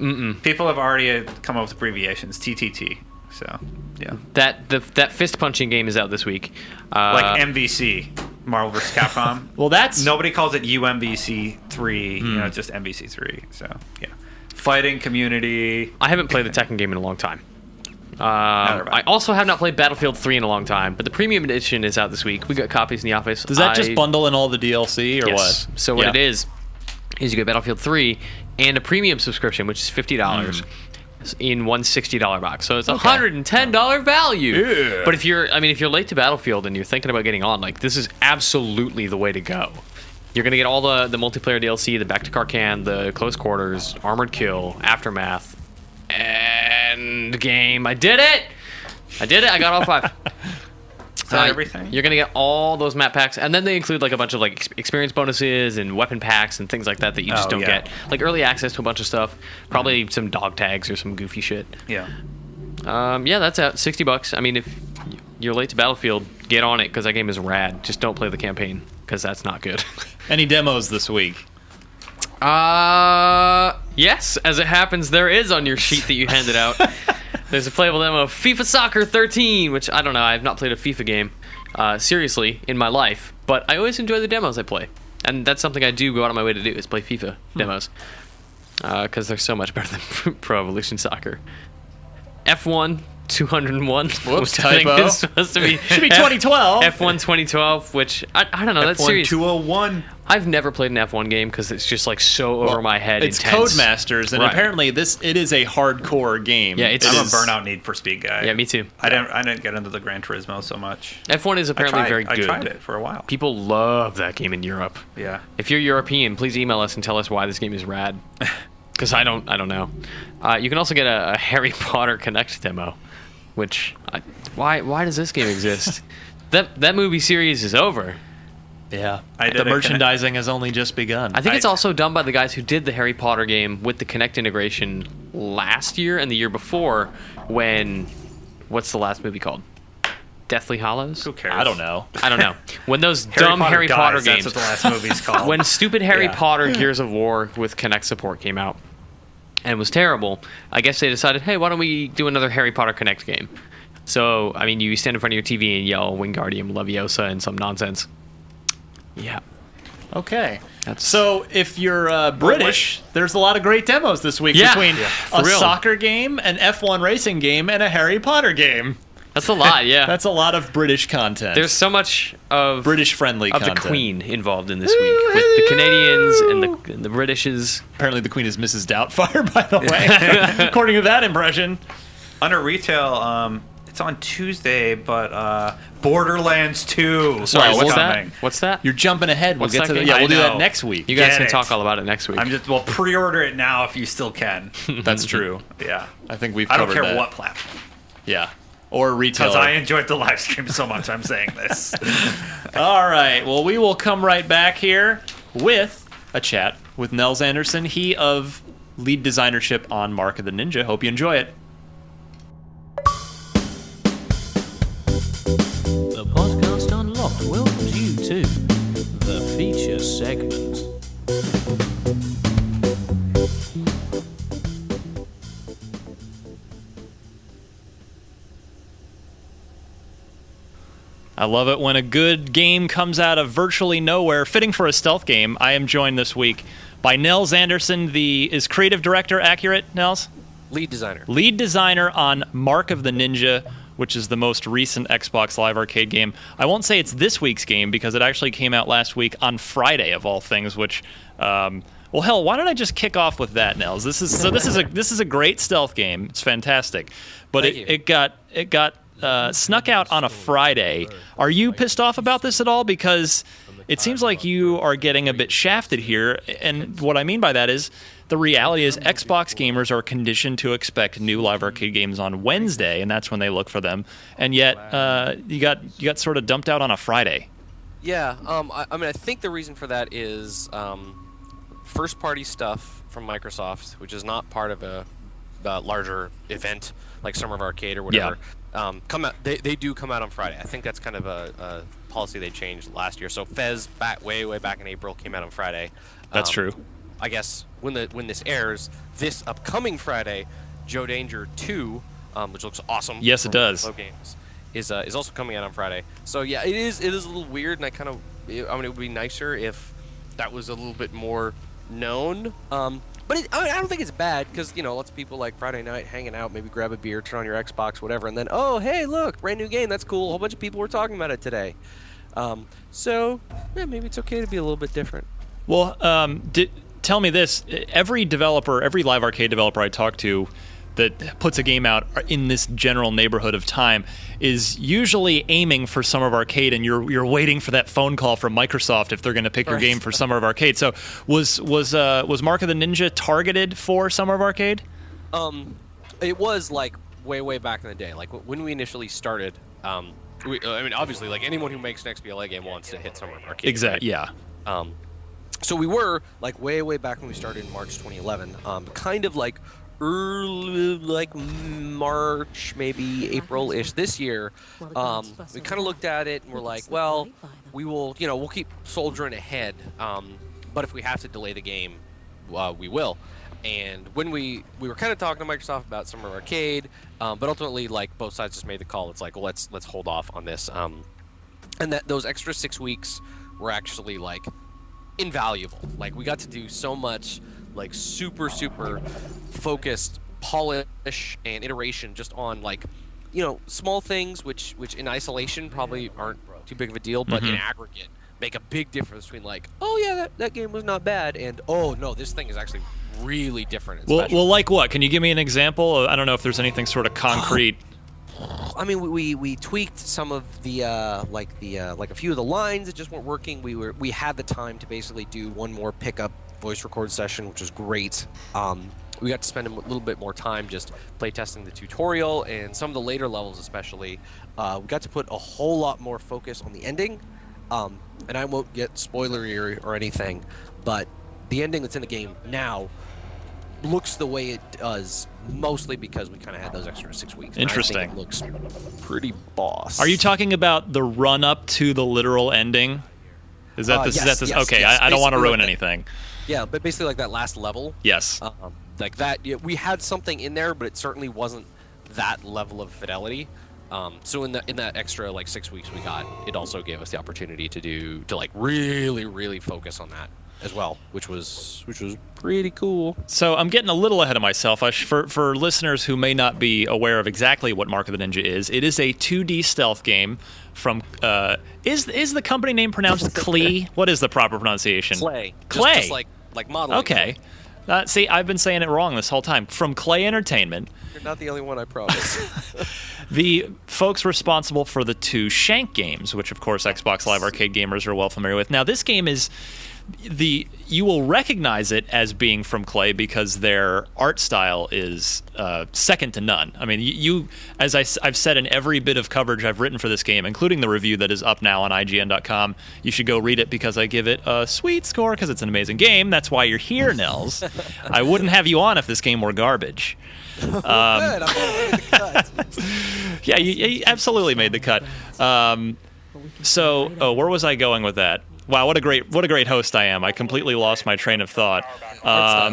People have already come up with abbreviations. TTT. So yeah. That fist punching game is out this week. Like MVC, Marvel vs. Capcom. Well, that's Nobody calls it UMVC 3. You know, it's just MVC 3. So yeah. Fighting community. I haven't played the Tekken game in a long time. Neither have I. I also have not played Battlefield 3 in a long time, but the premium edition is out this week. We got copies in the office. does that just bundle in all the DLC or Yes. what? So what Yeah. it is you get Battlefield 3 and a premium subscription, which is $50 in one $60 box. So it's a $110 value. Yeah. But if you're late to Battlefield and you're thinking about getting on, like this is absolutely the way to go. You're gonna get all the multiplayer DLC, the Back to Karkan, the Close Quarters, Armored Kill, Aftermath, and Game. I did it. I got all 5. Is that everything? You're gonna get all those map packs, and then they include like a bunch of like experience bonuses and weapon packs and things like that that you just Oh, don't yeah. get. Like early access to a bunch of stuff, probably some dog tags or some goofy shit. Yeah. Yeah, that's out $60. I mean, if you're late to Battlefield, get on it because that game is rad. Just don't play the campaign because that's not good. Any demos this week? Yes, as it happens, there is on your sheet that you handed out. There's a playable demo of FIFA Soccer 13, which I don't know. I have not played a FIFA game seriously in my life, but I always enjoy the demos I play, and that's something I do go out of my way to do is play FIFA demos because they're so much better than Pro Evolution Soccer. F1 201. Whoops, which I think typo. is supposed to be Should be 2012. F1 2012, which I don't know. That's F1 serious. 201. I've never played an F1 game because it's just like so over my head. It's intense. Codemasters, and Right. apparently it is a hardcore game. Yeah, it's- It I'm is- a Burnout Need for Speed guy. Yeah, me too. I didn't get into the Gran Turismo so much. F1 is apparently very good. I tried it for a while. People love that game in Europe. Yeah. If you're European, please email us and tell us why this game is rad. Because I don't know. You can also get a Harry Potter Connect demo, which why does this game exist? that movie series is over. Yeah, I did the a merchandising has only just begun. I think it's also done by the guys who did the Harry Potter game with the Connect integration last year and the year before. When what's the last movie called? Deathly Hallows? Who cares? I don't know. I don't know. When those dumb Harry Potter games. That's what the last movie's called. When stupid Harry Yeah. Potter Gears of War with Connect support came out and was terrible, I guess they decided, hey, why don't we do another Harry Potter Connect game? So, I mean, you stand in front of your TV and yell Wingardium Leviosa and some nonsense. Yeah. Okay. That's- So if you're British, there's a lot of great demos this week Yeah. between Yeah, a for real. soccer game, an F1 racing game, and a Harry Potter game. That's a lot, yeah. That's a lot of British content. There's so much of British-friendly of content. the Queen involved in this week with the Canadians and the Britishes. Apparently the Queen is Mrs. Doubtfire, by the way, according to that impression. Under retail, it's on Tuesday, but Borderlands 2. Sorry, is what's coming. that? What's that? You're jumping ahead. We'll What's get that to the, game? yeah, we'll I do that know. next week. You guys Get can it. talk all about it next week. Pre-order it now if you still can. That's true. Yeah. I think we've I don't covered care that. what platform. Yeah. Or retail. Because I enjoyed the live stream so much, I'm saying this. All right. Well, we will come right back here with a chat with Nels Anderson, he of lead designership on Mark of the Ninja. Hope you enjoy it. The podcast unlocked welcomes you to the feature segment. I love it when a good game comes out of virtually nowhere, fitting for a stealth game. I am joined this week by Nels Anderson, is creative director accurate, Nels? Lead designer. Lead designer on Mark of the Ninja, which is the most recent Xbox Live Arcade game. I won't say it's this week's game because it actually came out last week on Friday of all things. Which, well, hell, why don't I just kick off with that, Nels? This is a great stealth game. It's fantastic, but Thank you. it got snuck out on a Friday. Are you pissed off about this at all? Because it seems like you are getting a bit shafted here, and what I mean by that is the reality is Xbox gamers are conditioned to expect new live arcade games on Wednesday, and that's when they look for them. And yet, you got sort of dumped out on a Friday. Yeah, I mean, I think the reason for that is first-party stuff from Microsoft, which is not part of a larger event like Summer of Arcade or whatever. Come out. They do come out on Friday. I think that's kind of a policy they changed last year. So Fez, way back in April, came out on Friday. That's true. I guess when this airs, this upcoming Friday, Joe Danger 2, which looks awesome. Yes, it from does. Flow Games, is also coming out on Friday. So yeah, it is a little weird, and I mean, it would be nicer if that was a little bit more known. But I don't think it's bad because lots of people like Friday night hanging out, maybe grab a beer, turn on your Xbox, whatever, and then hey, look, brand new game, that's cool. A whole bunch of people were talking about it today. So yeah, maybe it's okay to be a little bit different. Well, tell me this: every live arcade developer I talk to that puts a game out in this general neighborhood of time is usually aiming for Summer of Arcade, and you're waiting for that phone call from Microsoft if they're going to pick your Right. game for Summer of Arcade. So was Mark of the Ninja targeted for Summer of Arcade? It was like way back in the day, like when we initially started. I mean, obviously, like anyone who makes an XBLA game wants to hit Summer of Arcade. Exactly. right? Yeah. So we were like way back when we started in March 2011, kind of like early, like March, maybe April-ish this year, we kind of looked at it and we're like, well, we will, we'll keep soldiering ahead. But if we have to delay the game, we will. And when we were kind of talking to Microsoft about Summer Arcade, but ultimately, like, both sides just made the call. It's like, well, let's hold off on this. And that those extra 6 weeks were actually, like, invaluable. Like, we got to do so much, like, super focused polish and iteration just on, like, small things which in isolation probably aren't too big of a deal, but in aggregate make a big difference between, like, oh yeah, that game was not bad, and oh no, this thing is actually really different. Well, like what? Can you give me an example? I don't know if there's anything sort of concrete. I mean, we tweaked some of the like a few of the lines that just weren't working. We had the time to basically do one more pickup voice record session, which was great. We got to spend a little bit more time just playtesting the tutorial and some of the later levels, especially. We got to put a whole lot more focus on the ending. And I won't get spoilery or anything, but the ending that's in the game now looks the way it does, mostly because we kind of had those extra 6 weeks. Interesting. I think it looks pretty boss. Are you talking about the run up to the literal ending? Is that this? Yes, Okay, yes. I don't want to Basically ruin like anything. Yeah, but basically like that last level. Yes. Like that, we had something in there, but it certainly wasn't that level of fidelity. So in that extra like 6 weeks we got, it also gave us the opportunity to like really focus on that as well, which was pretty cool. So I'm getting a little ahead of myself. For listeners who may not be aware of exactly what Mark of the Ninja is, it is a 2D stealth game from is the company name pronounced Klee? What is the proper pronunciation? Clay. Clay. Just like modeling. Okay. See, I've been saying it wrong this whole time. From Clay Entertainment. You're not the only one, I promise. The folks responsible for the 2 Shank games, which of course Xbox Live Arcade gamers are well familiar with. Now, this game is you will recognize it as being from Clay because their art style is second to none. I mean, you as I've said in every bit of coverage I've written for this game, including the review that is up now on IGN.com, you should go read it because I give it a sweet score because it's an amazing game. That's why you're here, Nels. I wouldn't have you on if this game were garbage. Good, I'm made the cut. Yeah, you absolutely made the cut. So, where was I going with that? Wow, what a great host I am. I completely lost my train of thought.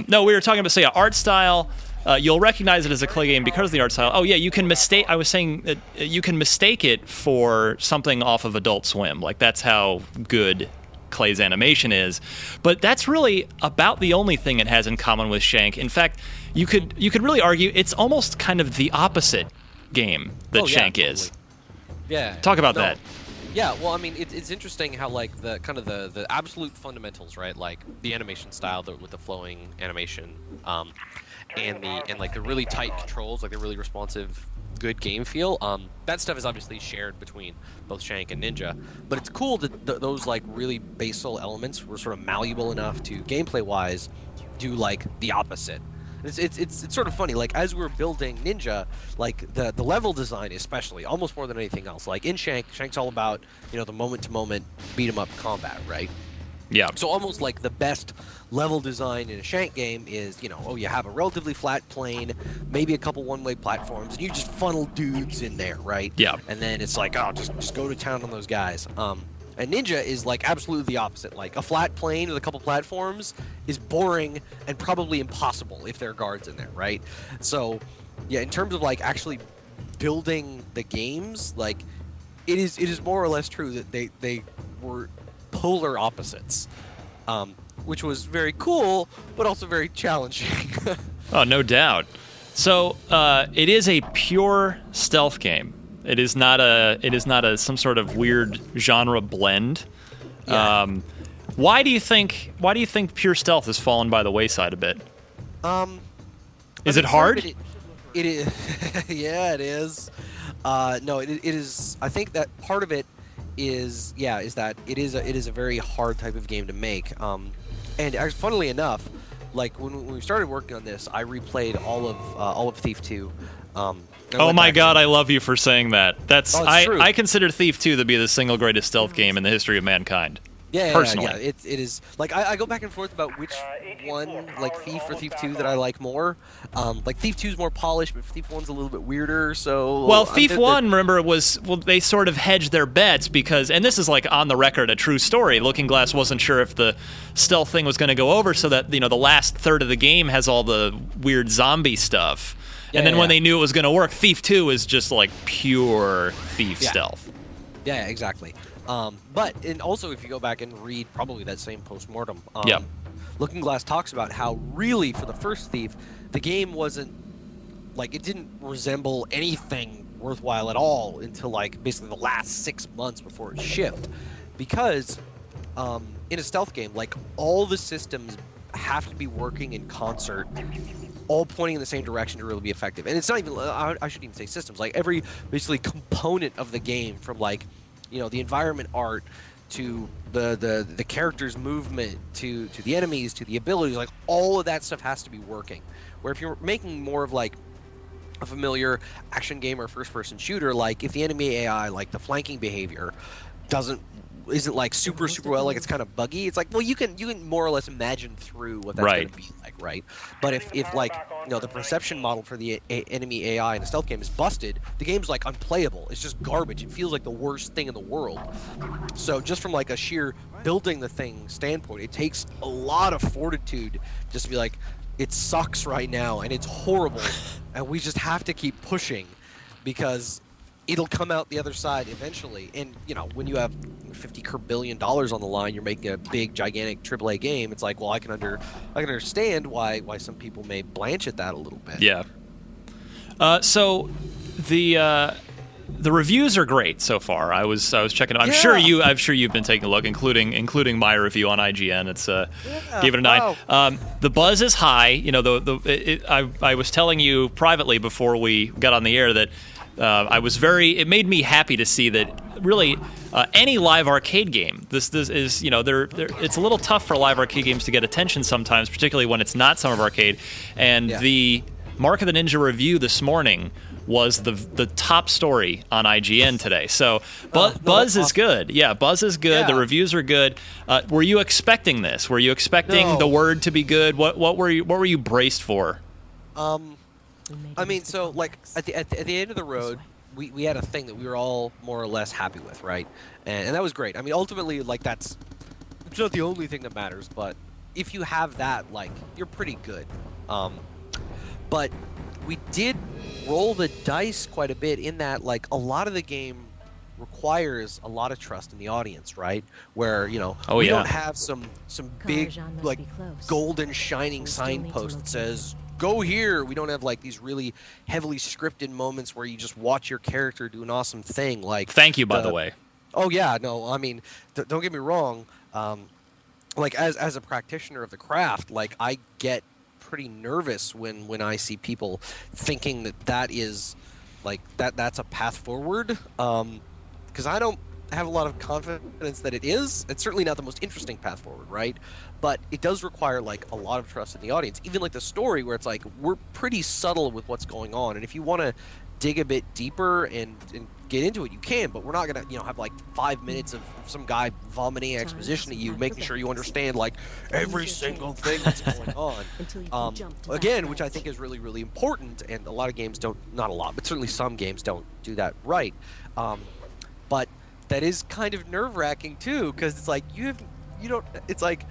No, we were talking about art style. You'll recognize it as a Clay game because of the art style. Oh yeah, you can mistake. I was saying that you can mistake it for something off of Adult Swim. Like that's how good Clay's animation is. But that's really about the only thing it has in common with Shank. In fact, you could really argue it's almost kind of the opposite game that Shank totally is. Yeah. Talk about that. Yeah, well, I mean, it's interesting how like the kind of the absolute fundamentals, right? Like the animation style with the flowing animation, and like the really tight controls, like the really responsive, good game feel. That stuff is obviously shared between both Shank and Ninja, but it's cool that those like really basal elements were sort of malleable enough to gameplay-wise do like the opposite. It's sort of funny, like as we were building Ninja, like the level design especially, almost more than anything else. Like in Shank's all about, the moment-to-moment beat-em-up combat, right? Yeah. So almost like the best level design in a Shank game is, you have a relatively flat plane, maybe a couple one-way platforms, and you just funnel dudes in there, right? Yeah. And then it's like, just go to town on those guys. And Ninja is like absolutely the opposite. Like a flat plane with a couple platforms is boring and probably impossible if there are guards in there, right? So, yeah, in terms of like actually building the games, like it is more or less true that they were polar opposites, which was very cool, but also very challenging. Oh, no doubt. So it is a pure stealth game. It is not some sort of weird genre blend. Yeah. Why do you think pure stealth has fallen by the wayside a bit? Is it hard? It is. Yeah, it is. No, it is. I think that part of it is that it is a very hard type of game to make. And funnily enough, like when we started working on this, I replayed all of Thief 2. Oh my God, I love you for saying that. True. I consider Thief 2 to be the single greatest stealth game in the history of mankind. personally. Yeah. It is like I go back and forth about which one, like Thief or Thief 2, that I like more. Like Thief 2 is more polished, but Thief 1's a little bit weirder. So well, Thief 1, remember, they sort of hedged their bets because, and this is like on the record a true story. Looking Glass wasn't sure if the stealth thing was going to go over, so that the last third of the game has all the weird zombie stuff. And then when they knew it was going to work, Thief 2 is just like pure Thief stealth. Yeah, exactly. And also if you go back and read probably that same postmortem, Looking Glass talks about how really for the first Thief, the game wasn't like, it didn't resemble anything worthwhile at all until like basically the last 6 months before it shipped, because in a stealth game, like all the systems have to be working in concert, all pointing in the same direction to really be effective. And it's not even, I shouldn't even say systems, like every basically component of the game, from like the environment art to the character's movement to the enemies to the abilities, like all of that stuff has to be working. Where if you're making more of like a familiar action game or first-person shooter, like if the enemy AI, like the flanking behavior, isn't like super well, like it's kind of buggy, it's like, well, you can more or less imagine through what that's going to be like, right? But if like the perception model for the enemy AI in a stealth game is busted, the game's like unplayable. It's just garbage. It feels like the worst thing in the world. So just from like a sheer building the thing standpoint, it takes a lot of fortitude just to be like, it sucks right now and it's horrible and we just have to keep pushing because it'll come out the other side eventually. And when you have $50 billion on the line, you're making a big, gigantic AAA game. It's like, well, I can understand why some people may blanch at that a little bit. Yeah. So the reviews are great so far. I was checking. I'm sure you've been taking a look, including my review on IGN. It's gave it a 9. Wow. The buzz is high. I was telling you privately before we got on the air that. It made me happy to see that really any live arcade game, this is, it's a little tough for live arcade games to get attention sometimes, particularly when it's not Summer of Arcade. And the Mark of the Ninja review this morning was the top story on IGN today. So Buzz is good. Yeah, Buzz is good. The reviews are good. Were you expecting this? Were you expecting the word to be good? What were you braced for? I mean, so like at the end of the road, we had a thing that we were all more or less happy with, right? And that was great. I mean, ultimately, like it's not the only thing that matters, but if you have that, like, you're pretty good. But we did roll the dice quite a bit in that, like, a lot of the game requires a lot of trust in the audience, right? Where we don't have some big like golden shining signpost that says go here. We don't have like these really heavily scripted moments where you just watch your character do an awesome thing. Like, thank you, by the way. Oh yeah, no, I mean, don't get me wrong. Like as a practitioner of the craft, like I get pretty nervous when I see people thinking that is like that's a path forward. Because I don't have a lot of confidence that it is. It's certainly not the most interesting path forward, right? But it does require like a lot of trust in the audience. Even like the story, where it's like we're pretty subtle with what's going on, and if you want to dig a bit deeper and get into it, you can. But we're not gonna have like 5 minutes of some guy vomiting exposition at you, making sure you understand like every single thing that's going on. Again, which I think is really, really important, and a lot of games don't. Not a lot, but certainly some games don't do that right. But that is kind of nerve-wracking too, because it's like you don't. It's like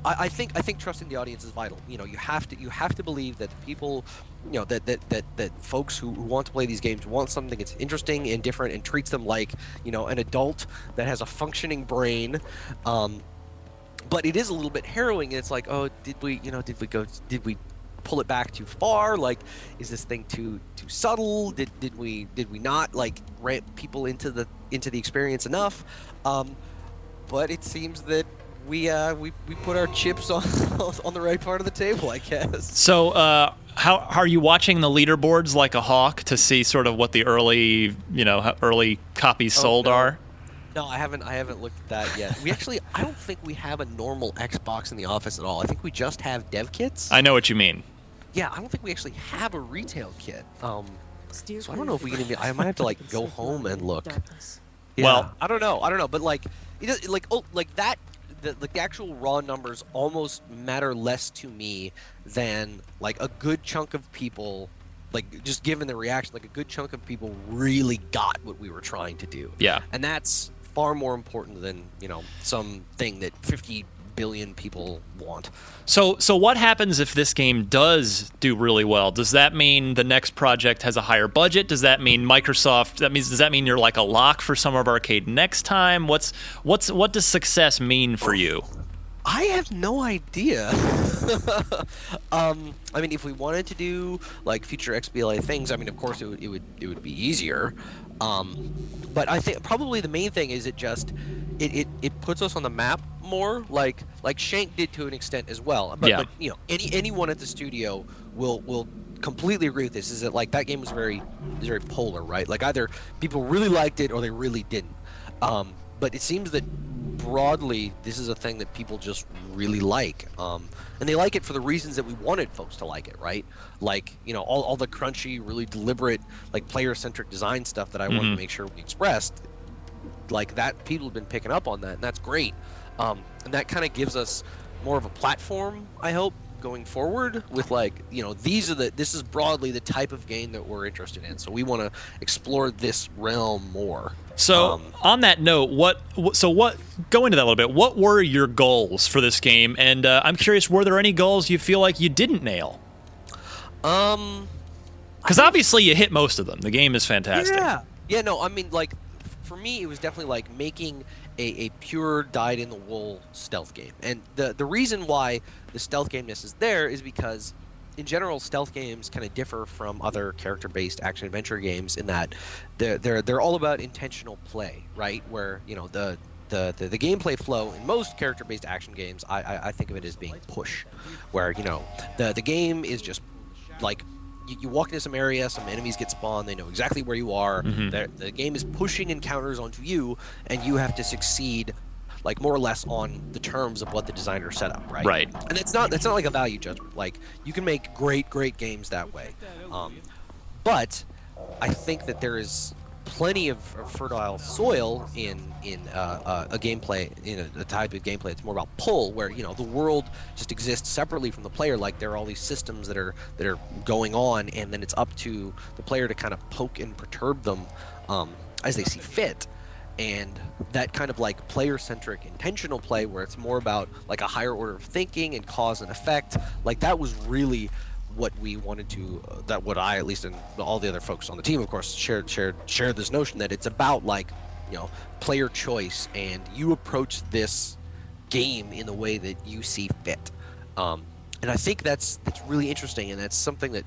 I think trusting the audience is vital. You have to believe that the people, that folks who want to play these games want something that's interesting and different and treats them like an adult that has a functioning brain. But it is a little bit harrowing. And it's like, oh, did we pull it back too far? Like, is this thing too subtle? Did we not like ramp people into the experience enough? But it seems that we put our chips on the right part of the table, I guess. So how are you watching the leaderboards like a hawk to see sort of what the early copies sold are? No, I haven't looked at that yet. I don't think we have a normal Xbox in the office at all. I think we just have dev kits. I know what you mean. Yeah, I don't think we actually have a retail kit. So I don't know if we can even. I might have to like go home and look. Yeah, well, I don't know, but like like that. The actual raw numbers almost matter less to me than like a good chunk of people, like just given the reaction, like a good chunk of people really got what we were trying to do. Yeah. And that's far more important than, something that 50 billion people want. So what happens if this game does do really well? Does that mean the next project has a higher budget? Does that mean Microsoft? Does that mean you're like a lock for Summer of Arcade next time? What does success mean for you? I have no idea. I mean, if we wanted to do like future XBLA things, I mean, of course it would be easier. But I think probably the main thing is it puts us on the map more, like Shank did to an extent as well. But anyone at the studio will completely agree with this. Is that like that game was very polar, right? Like either people really liked it or they really didn't. But it seems that broadly this is a thing that people just really like, and they like it for the reasons that we wanted folks to like it, right? Like all the crunchy, really deliberate, like player-centric design stuff that I wanted to make sure we expressed, like that. People have been picking up on that, and that's great. And that kind of gives us more of a platform, I hope, going forward with this is broadly the type of game that we're interested in. So we want to explore this realm more. So on that note, go into that a little bit. What were your goals for this game? And I'm curious, were there any goals you feel like you didn't nail? Because obviously you hit most of them. The game is fantastic. Yeah. No, I mean, like, for me, it was definitely like making a pure dyed-in-the-wool stealth game. And the reason why the stealth gameness is there is because, in general, stealth games kind of differ from other character-based action-adventure games in that they're all about intentional play, right? Where, the gameplay flow in most character-based action games, I think of it as being push, where, the game is just, like, you walk into some area, some enemies get spawned, they know exactly where you are. The game is pushing encounters onto you, and you have to succeed, like, more or less on the terms of what the designer set up, right? Right. And that's not like a value judgment. Like, you can make great games that way. But I think that there is plenty of fertile soil in a gameplay, in a type of gameplay. It's more about pull, where the world just exists separately from the player. Like, there are all these systems that are going on, and then it's up to the player to kind of poke and perturb them as they see fit. And that kind of like player-centric intentional play, where it's more about like a higher order of thinking and cause and effect, like that was really what we wanted to, that what I, at least, and all the other folks on the team, of course, shared this notion that it's about, like, player choice, and you approach this game in the way that you see fit. And I think that's really interesting, and that's something that,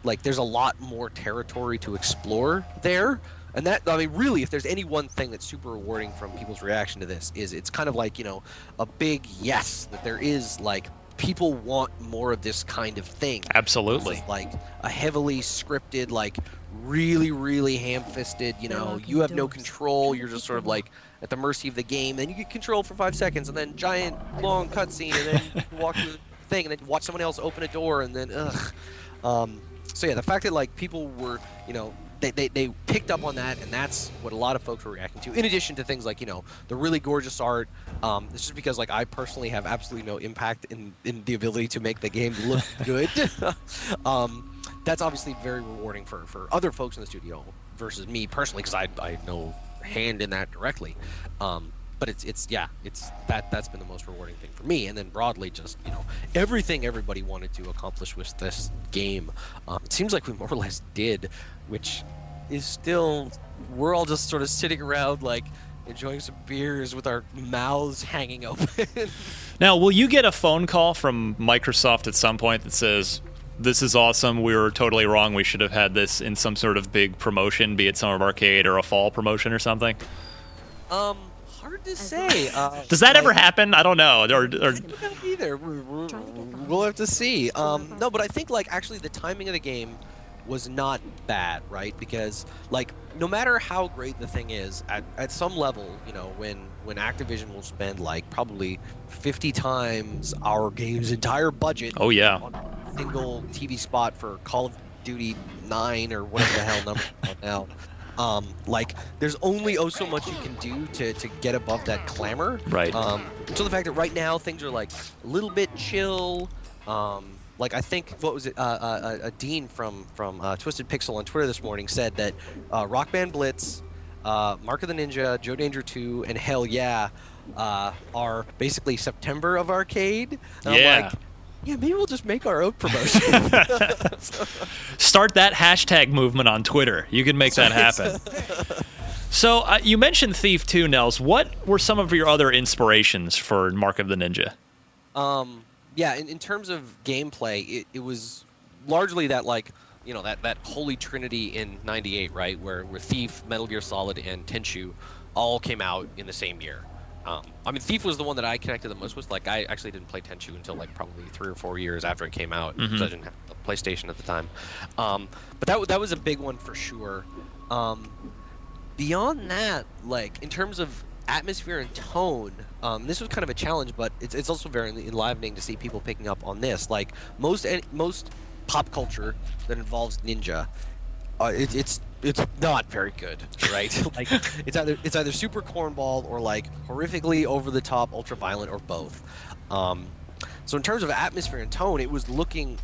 like, there's a lot more territory to explore there. And that, I mean, really, if there's any one thing that's super rewarding from people's reaction to this, is it's kind of like, a big yes, that there is, like, people want more of this kind of thing. Absolutely. Like a heavily scripted, like really ham-fisted, you have no control. You're just sort of like at the mercy of the game. Then you get control for 5 seconds, and then giant long cutscene, and then you walk through the thing, and then watch someone else open a door, and then So yeah, the fact that like people were, they picked up on that, and that's what a lot of folks were reacting to. In addition to things like, the really gorgeous art. It's just because like I personally have absolutely no impact in the ability to make the game look good. That's obviously very rewarding for other folks in the studio versus me personally, because I have no hand in that directly. But it's that's been the most rewarding thing for me. And then broadly, just everything everybody wanted to accomplish with this game, it seems like we more or less did, which is still, we're all just sort of sitting around like enjoying some beers with our mouths hanging open. Now, will you get a phone call from Microsoft at some point that says, "This is awesome, we were totally wrong, we should have had this in some sort of big promotion, be it Summer of Arcade or a fall promotion or something"? Hard to say. Does that ever happen? I don't know. Or either. We'll have to see. No, but I think like actually the timing of the game was not bad, right? Because like no matter how great the thing is, at some level, when Activision will spend like probably 50 times our game's entire budget. Oh yeah. On a single TV spot for Call of Duty 9 or whatever the hell number now. Like, there's only so much you can do to get above that clamor. Right. So the fact that right now things are like a little bit chill. Like, I think, what was it? A Dean from Twisted Pixel on Twitter this morning said that Rock Band Blitz, Mark of the Ninja, Joe Danger 2, and Hell Yeah are basically September of arcade. And I'm like, yeah, maybe we'll just make our own promotion. Start that hashtag movement on Twitter. You can make that happen. So you mentioned Thief 2, Nels. What were some of your other inspirations for Mark of the Ninja? Yeah, in terms of gameplay, it was largely that, like, you know, that holy trinity in '98, right, where Thief, Metal Gear Solid, and Tenchu all came out in the same year. I mean, Thief was the one that I connected the most with. Like, I actually didn't play Tenchu until, like, probably 3 or 4 years after it came out, because I didn't have a PlayStation at the time. But that was a big one for sure. Beyond that, like, in terms of atmosphere and tone, this was kind of a challenge, but it's also very enlivening to see people picking up on this. Like, most pop culture that involves ninja, it's not very good, right? Like, it's either super cornball or like horrifically over the top, ultra violent, or both. So in terms of atmosphere and tone, it was looking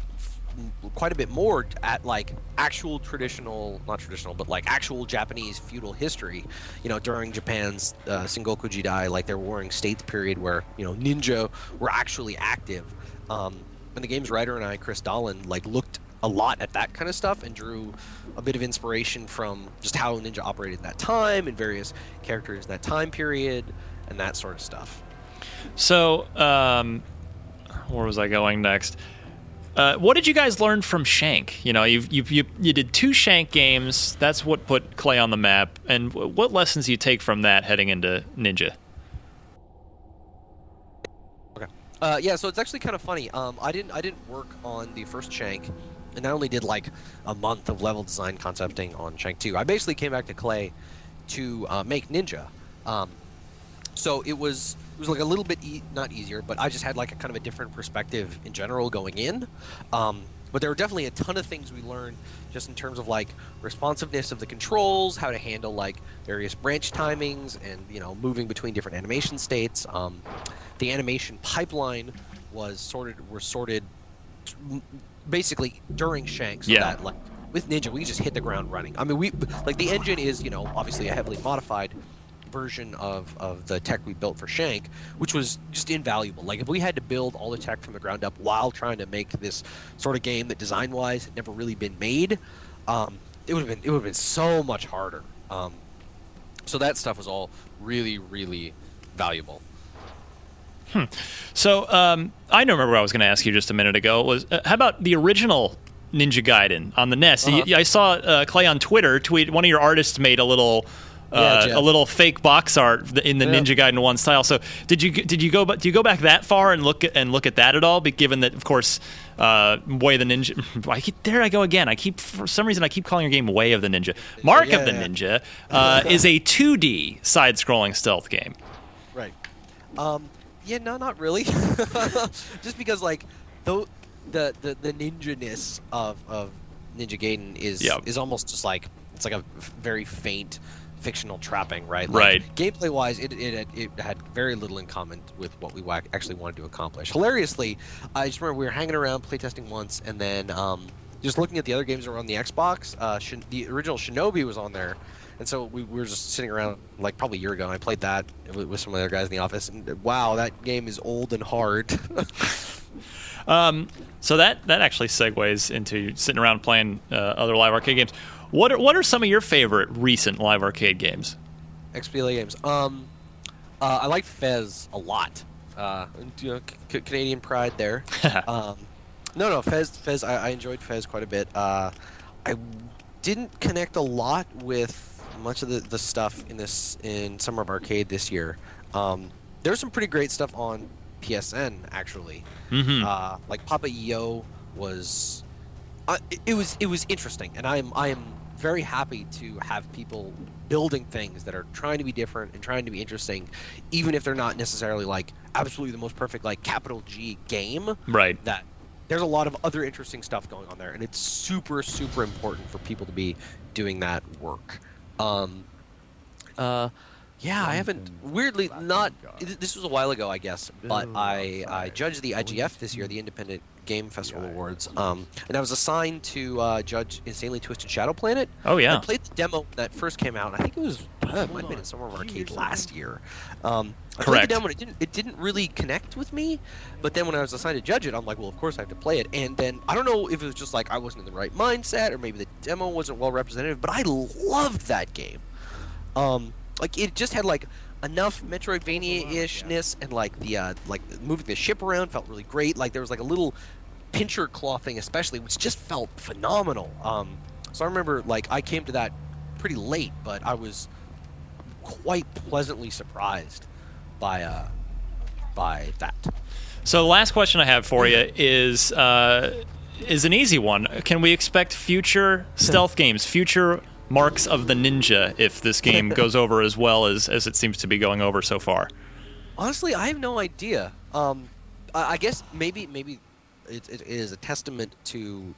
quite a bit more at like actual not traditional, but like actual Japanese feudal history. You know, during Japan's Sengoku Jidai, like their warring states period, where, you know, ninja were actually active. And the game's writer and I, Chris Dolan, like looked a lot at that kind of stuff and drew a bit of inspiration from just how ninja operated at that time and various characters in that time period and that sort of stuff. So, where was I going next? What did you guys learn from Shank? You know, you did 2 Shank games. That's what put Clay on the map. And what lessons do you take from that heading into Ninja? Okay. Yeah, so it's actually kind of funny. I didn't work on the first Shank, and I only did like a month of level design concepting on Shank 2. I basically came back to Clay to make Ninja. So it was like a little bit not easier, but I just had like a kind of a different perspective in general going in. But there were definitely a ton of things we learned just in terms of like responsiveness of the controls, how to handle like various branch timings, and, you know, moving between different animation states. The animation pipeline was sorted basically during Shank, so that like with Ninja we just hit the ground running. I mean, the engine is, you know, obviously a heavily modified version of the tech we built for Shank, which was just invaluable. Like, if we had to build all the tech from the ground up while trying to make this sort of game that design-wise had never really been made, it would have been so much harder. So that stuff was all really, really valuable. So I remember what I was going to ask you just a minute ago. Was how about the original Ninja Gaiden on the NES? I saw Clay on Twitter tweet, one of your artists made a little fake box art in the Ninja Gaiden 1 style. So do you go back that far and look at that at all? Given that, of course, Way of the Ninja. There I go again. For some reason I keep calling your game Way of the Ninja. Mark of the Ninja is a 2D side-scrolling stealth game. Right. Yeah, no, not really. Just because, like, the ninja-ness of Ninja Gaiden is almost just like, it's like a very faint fictional trapping, right? Like, right. Gameplay-wise, it had very little in common with what we actually wanted to accomplish. Hilariously, I just remember we were hanging around playtesting once, and then just looking at the other games that were on the Xbox. The original Shinobi was on there, and so we were just sitting around, like, probably a year ago, and I played that with some of the other guys in the office, and wow, that game is old and hard. So that actually segues into sitting around playing other live arcade games. What are some of your favorite recent live arcade games? XBLA games. I like Fez a lot. Canadian pride there. No, Fez. I enjoyed Fez quite a bit. I didn't connect a lot with much of the stuff in Summer of Arcade this year. There's some pretty great stuff on PSN actually. Mm-hmm. Like Papa EO was. It was interesting, and I am very happy to have people building things that are trying to be different and trying to be interesting, even if they're not necessarily like absolutely the most perfect like capital G game. Right. That there's a lot of other interesting stuff going on there, and it's super, super important for people to be doing that work. Yeah, I haven't. Weirdly, not. This was a while ago, I guess. But I judged the IGF this year, the Independent Game Festival Awards. And I was assigned to judge Insanely Twisted Shadow Planet. Oh, yeah. I played the demo that first came out. And I think it was. It might have been in Summer of Arcade last year. I played the demo. And it didn't really connect with me. But then when I was assigned to judge it, I'm like, well, of course I have to play it. And then I don't know if it was just like I wasn't in the right mindset, or maybe the demo wasn't well representative. But I loved that game. Like it just had like enough Metroidvania-ishness, and like the moving the ship around felt really great. Like there was like a little pincher claw thing, especially, which just felt phenomenal. So I remember like I came to that pretty late, but I was quite pleasantly surprised by that. So the last question I have for you is an easy one. Can we expect future stealth games, future Marks of the Ninja, if this game goes over as well as it seems to be going over so far? Honestly, I have no idea. I guess maybe it is a testament to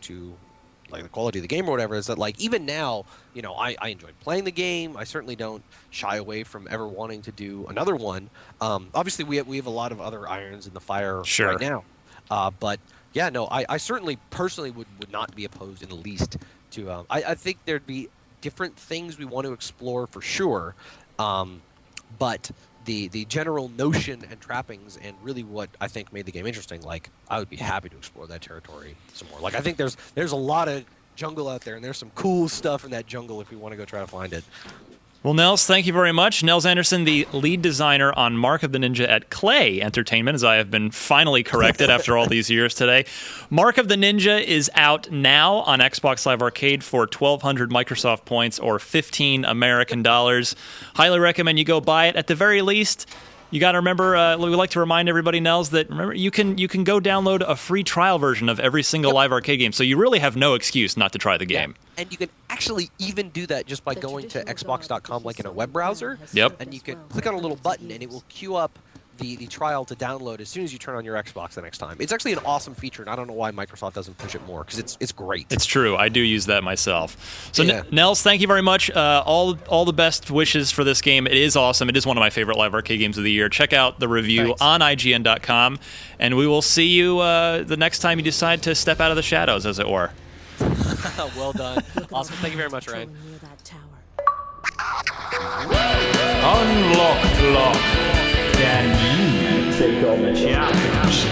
like the quality of the game or whatever. Is that like even now, you know, I enjoyed playing the game. I certainly don't shy away from ever wanting to do another one. Obviously, we have a lot of other irons in the fire right now. But yeah, no, I certainly personally would not be opposed in the least to. I think there'd be different things we want to explore for sure, but the general notion and trappings and really what I think made the game interesting, like I would be happy to explore that territory some more. Like I think there's a lot of jungle out there, and there's some cool stuff in that jungle if we want to go try to find it. Well, Nels, thank you very much. Nels Anderson, the lead designer on Mark of the Ninja at Clay Entertainment, as I have been finally corrected after all these years today. Mark of the Ninja is out now on Xbox Live Arcade for 1,200 Microsoft points or 15 American dollars. Highly recommend you go buy it. At the very least, you got to remember, we like to remind everybody, Nels, that remember you can go download a free trial version of every single Live Arcade game, so you really have no excuse not to try the game. And you can actually even do that just by going to Xbox.com, like in a web browser. Yep. And you can click on a little button, and it will queue up the trial to download as soon as you turn on your Xbox the next time. It's actually an awesome feature, and I don't know why Microsoft doesn't push it more, because it's great. It's true. I do use that myself. So, Yeah. Nels, thank you very much. All the best wishes for this game. It is awesome. It is one of my favorite Live Arcade games of the year. Check out the review on IGN.com, and we will see you the next time you decide to step out of the shadows, as it were. Well done. Awesome. Thank you very much, Ryan. Near that tower. Unlocked lock. Can you take on the challenge?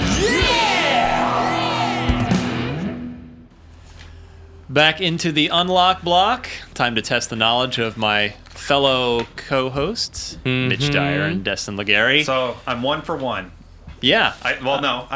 Back into the unlock block. Time to test the knowledge of my fellow co-hosts, Mitch Dyer and Destin Legary. So I'm 1 for 1. Yeah. I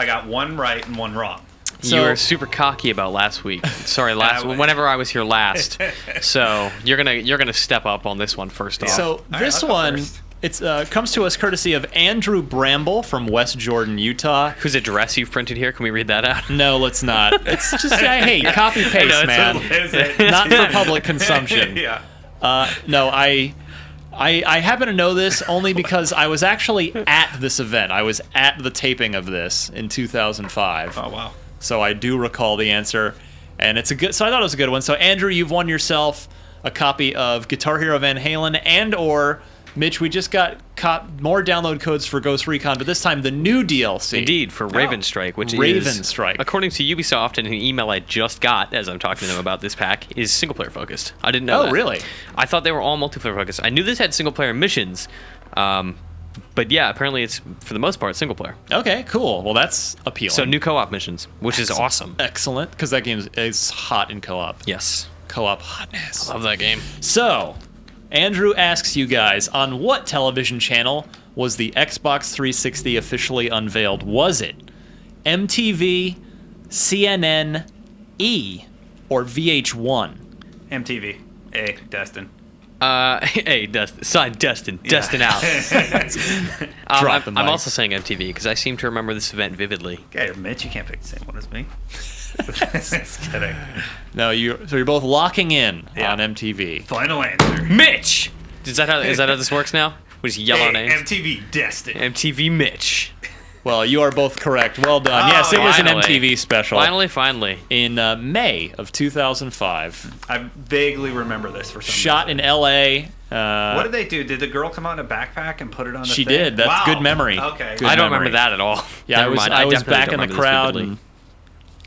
got one right and one wrong. So- You were super cocky about last week. Sorry, whenever I was here last. So you're gonna step up on this one first off. So this I'll go one, first. it's comes to us courtesy of Andrew Bramble from West Jordan, Utah. Whose address you've printed here? Can we read that out? No, let's not. It's just hey, copy paste, man. Is it? Not for public consumption. Yeah. No, I happen to know this only because I was actually at this event. I was at the taping of this in 2005. Oh wow. So I do recall the answer, and it's a good. So I thought it was a good one. So Andrew, you've won yourself a copy of Guitar Hero Van Halen, and/or Mitch, we just got more download codes for Ghost Recon, but this time the new DLC. Indeed, for Raven Strike, which Raven is, Strike. according to Ubisoft and an email I just got as I'm talking to them about this pack, is single-player focused. I didn't know that. Oh, really? I thought they were all multiplayer focused. I knew this had single-player missions, but yeah, apparently it's, for the most part, single-player. Okay, cool. Well, that's appealing. So new co-op missions, which is awesome. Excellent, because that game is hot in co-op. Yes. Co-op hotness. Love that game. So, Andrew asks you guys, on what television channel was the Xbox 360 officially unveiled? Was it MTV, CNN, E, or VH1? MTV. Destin. Hey, Destin. Sign Destin. Yeah. Destin out. Drop the I'm mic. also saying MTV because I seem to remember this event vividly. Okay, Mitch, you can't pick the same one as me. Just kidding. No, so you're both locking in Yeah. on MTV. Final answer. Mitch! Is that how this works now? We just yell our names? MTV Destin. MTV Mitch. Well, you are both correct. Well done. Yes, it was an Finally. MTV special. Finally. In May of 2005. I vaguely remember this for some Shot reason. in L.A. What did they do? Did the girl come out in a backpack and put it on the She thing? did. That's Wow. good memory. Okay. Good I don't memory. remember that at all. Yeah, Never mind. I was definitely back don't in the remember this crowd. vividly. And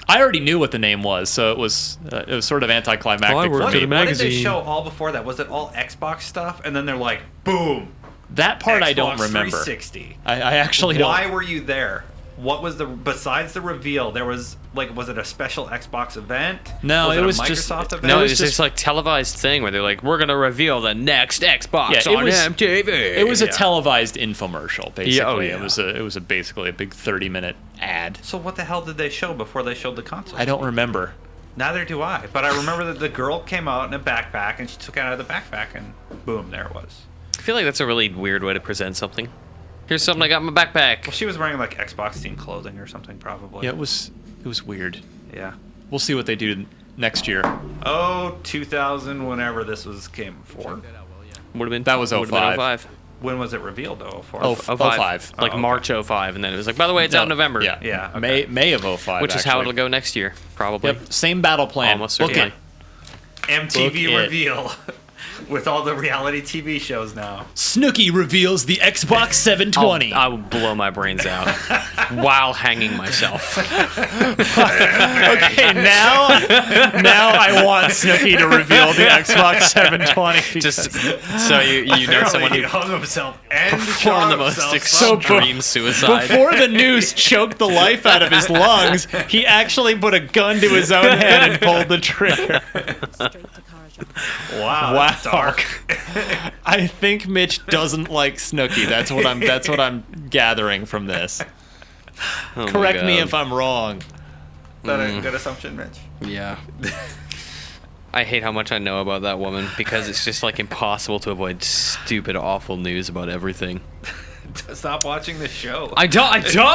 I already knew what the name was, so it was sort of anticlimactic Oh, I for worked What, me. at a what did they magazine. show all before that? Was it all Xbox stuff? And then they're like, boom. That part I don't Xbox remember. 360. I actually don't. Why were you there? What was besides the reveal? There was was it a special Xbox event? No, was it a was Microsoft just- event. No, It it was was just- this like televised thing where they're like, we're gonna reveal the next Xbox Yeah, it on was- MTV. It was a Yeah. televised infomercial, basically. Yeah, oh, yeah. It was basically a big 30-minute ad. So what the hell did they show before they showed the console? I don't remember. Neither do I. But I remember that the girl came out in a backpack and she took it out of the backpack and boom, there it was. I feel like that's a really weird way to present something. Here's something I got in my backpack. Well, she was wearing like Xbox team clothing or something probably. Yeah, it was weird. Yeah. We'll see what they do next year. Oh, 2000, whenever this came for. Would have been That was would've been 05. When was it revealed though? For Oh, 05. Like Oh, okay. March 05, and then it was like, by the way, it's out in November. Yeah, Yeah, okay. May of 05, Which is how actually. it'll go next year, probably. Yep, same battle plan. Almost Book certainly. it. MTV Book it. reveal with all the reality TV shows now. Snooki reveals the Xbox 720. I will blow my brains out while hanging myself. Okay, now I want Snooki to reveal the Xbox 720. Just so you know someone Apparently who he hung himself and performed shot the most himself extreme suicide. Before the noose choked the life out of his lungs, he actually put a gun to his own head and pulled the trigger. Wow, Wow. that's dark. I think Mitch doesn't like Snooki. That's what I'm gathering from this. Oh my Correct me God. if I'm wrong. Is that a good assumption, Mitch? Yeah. I hate how much I know about that woman because it's just like impossible to avoid stupid, awful news about everything. Stop watching the show. I don't.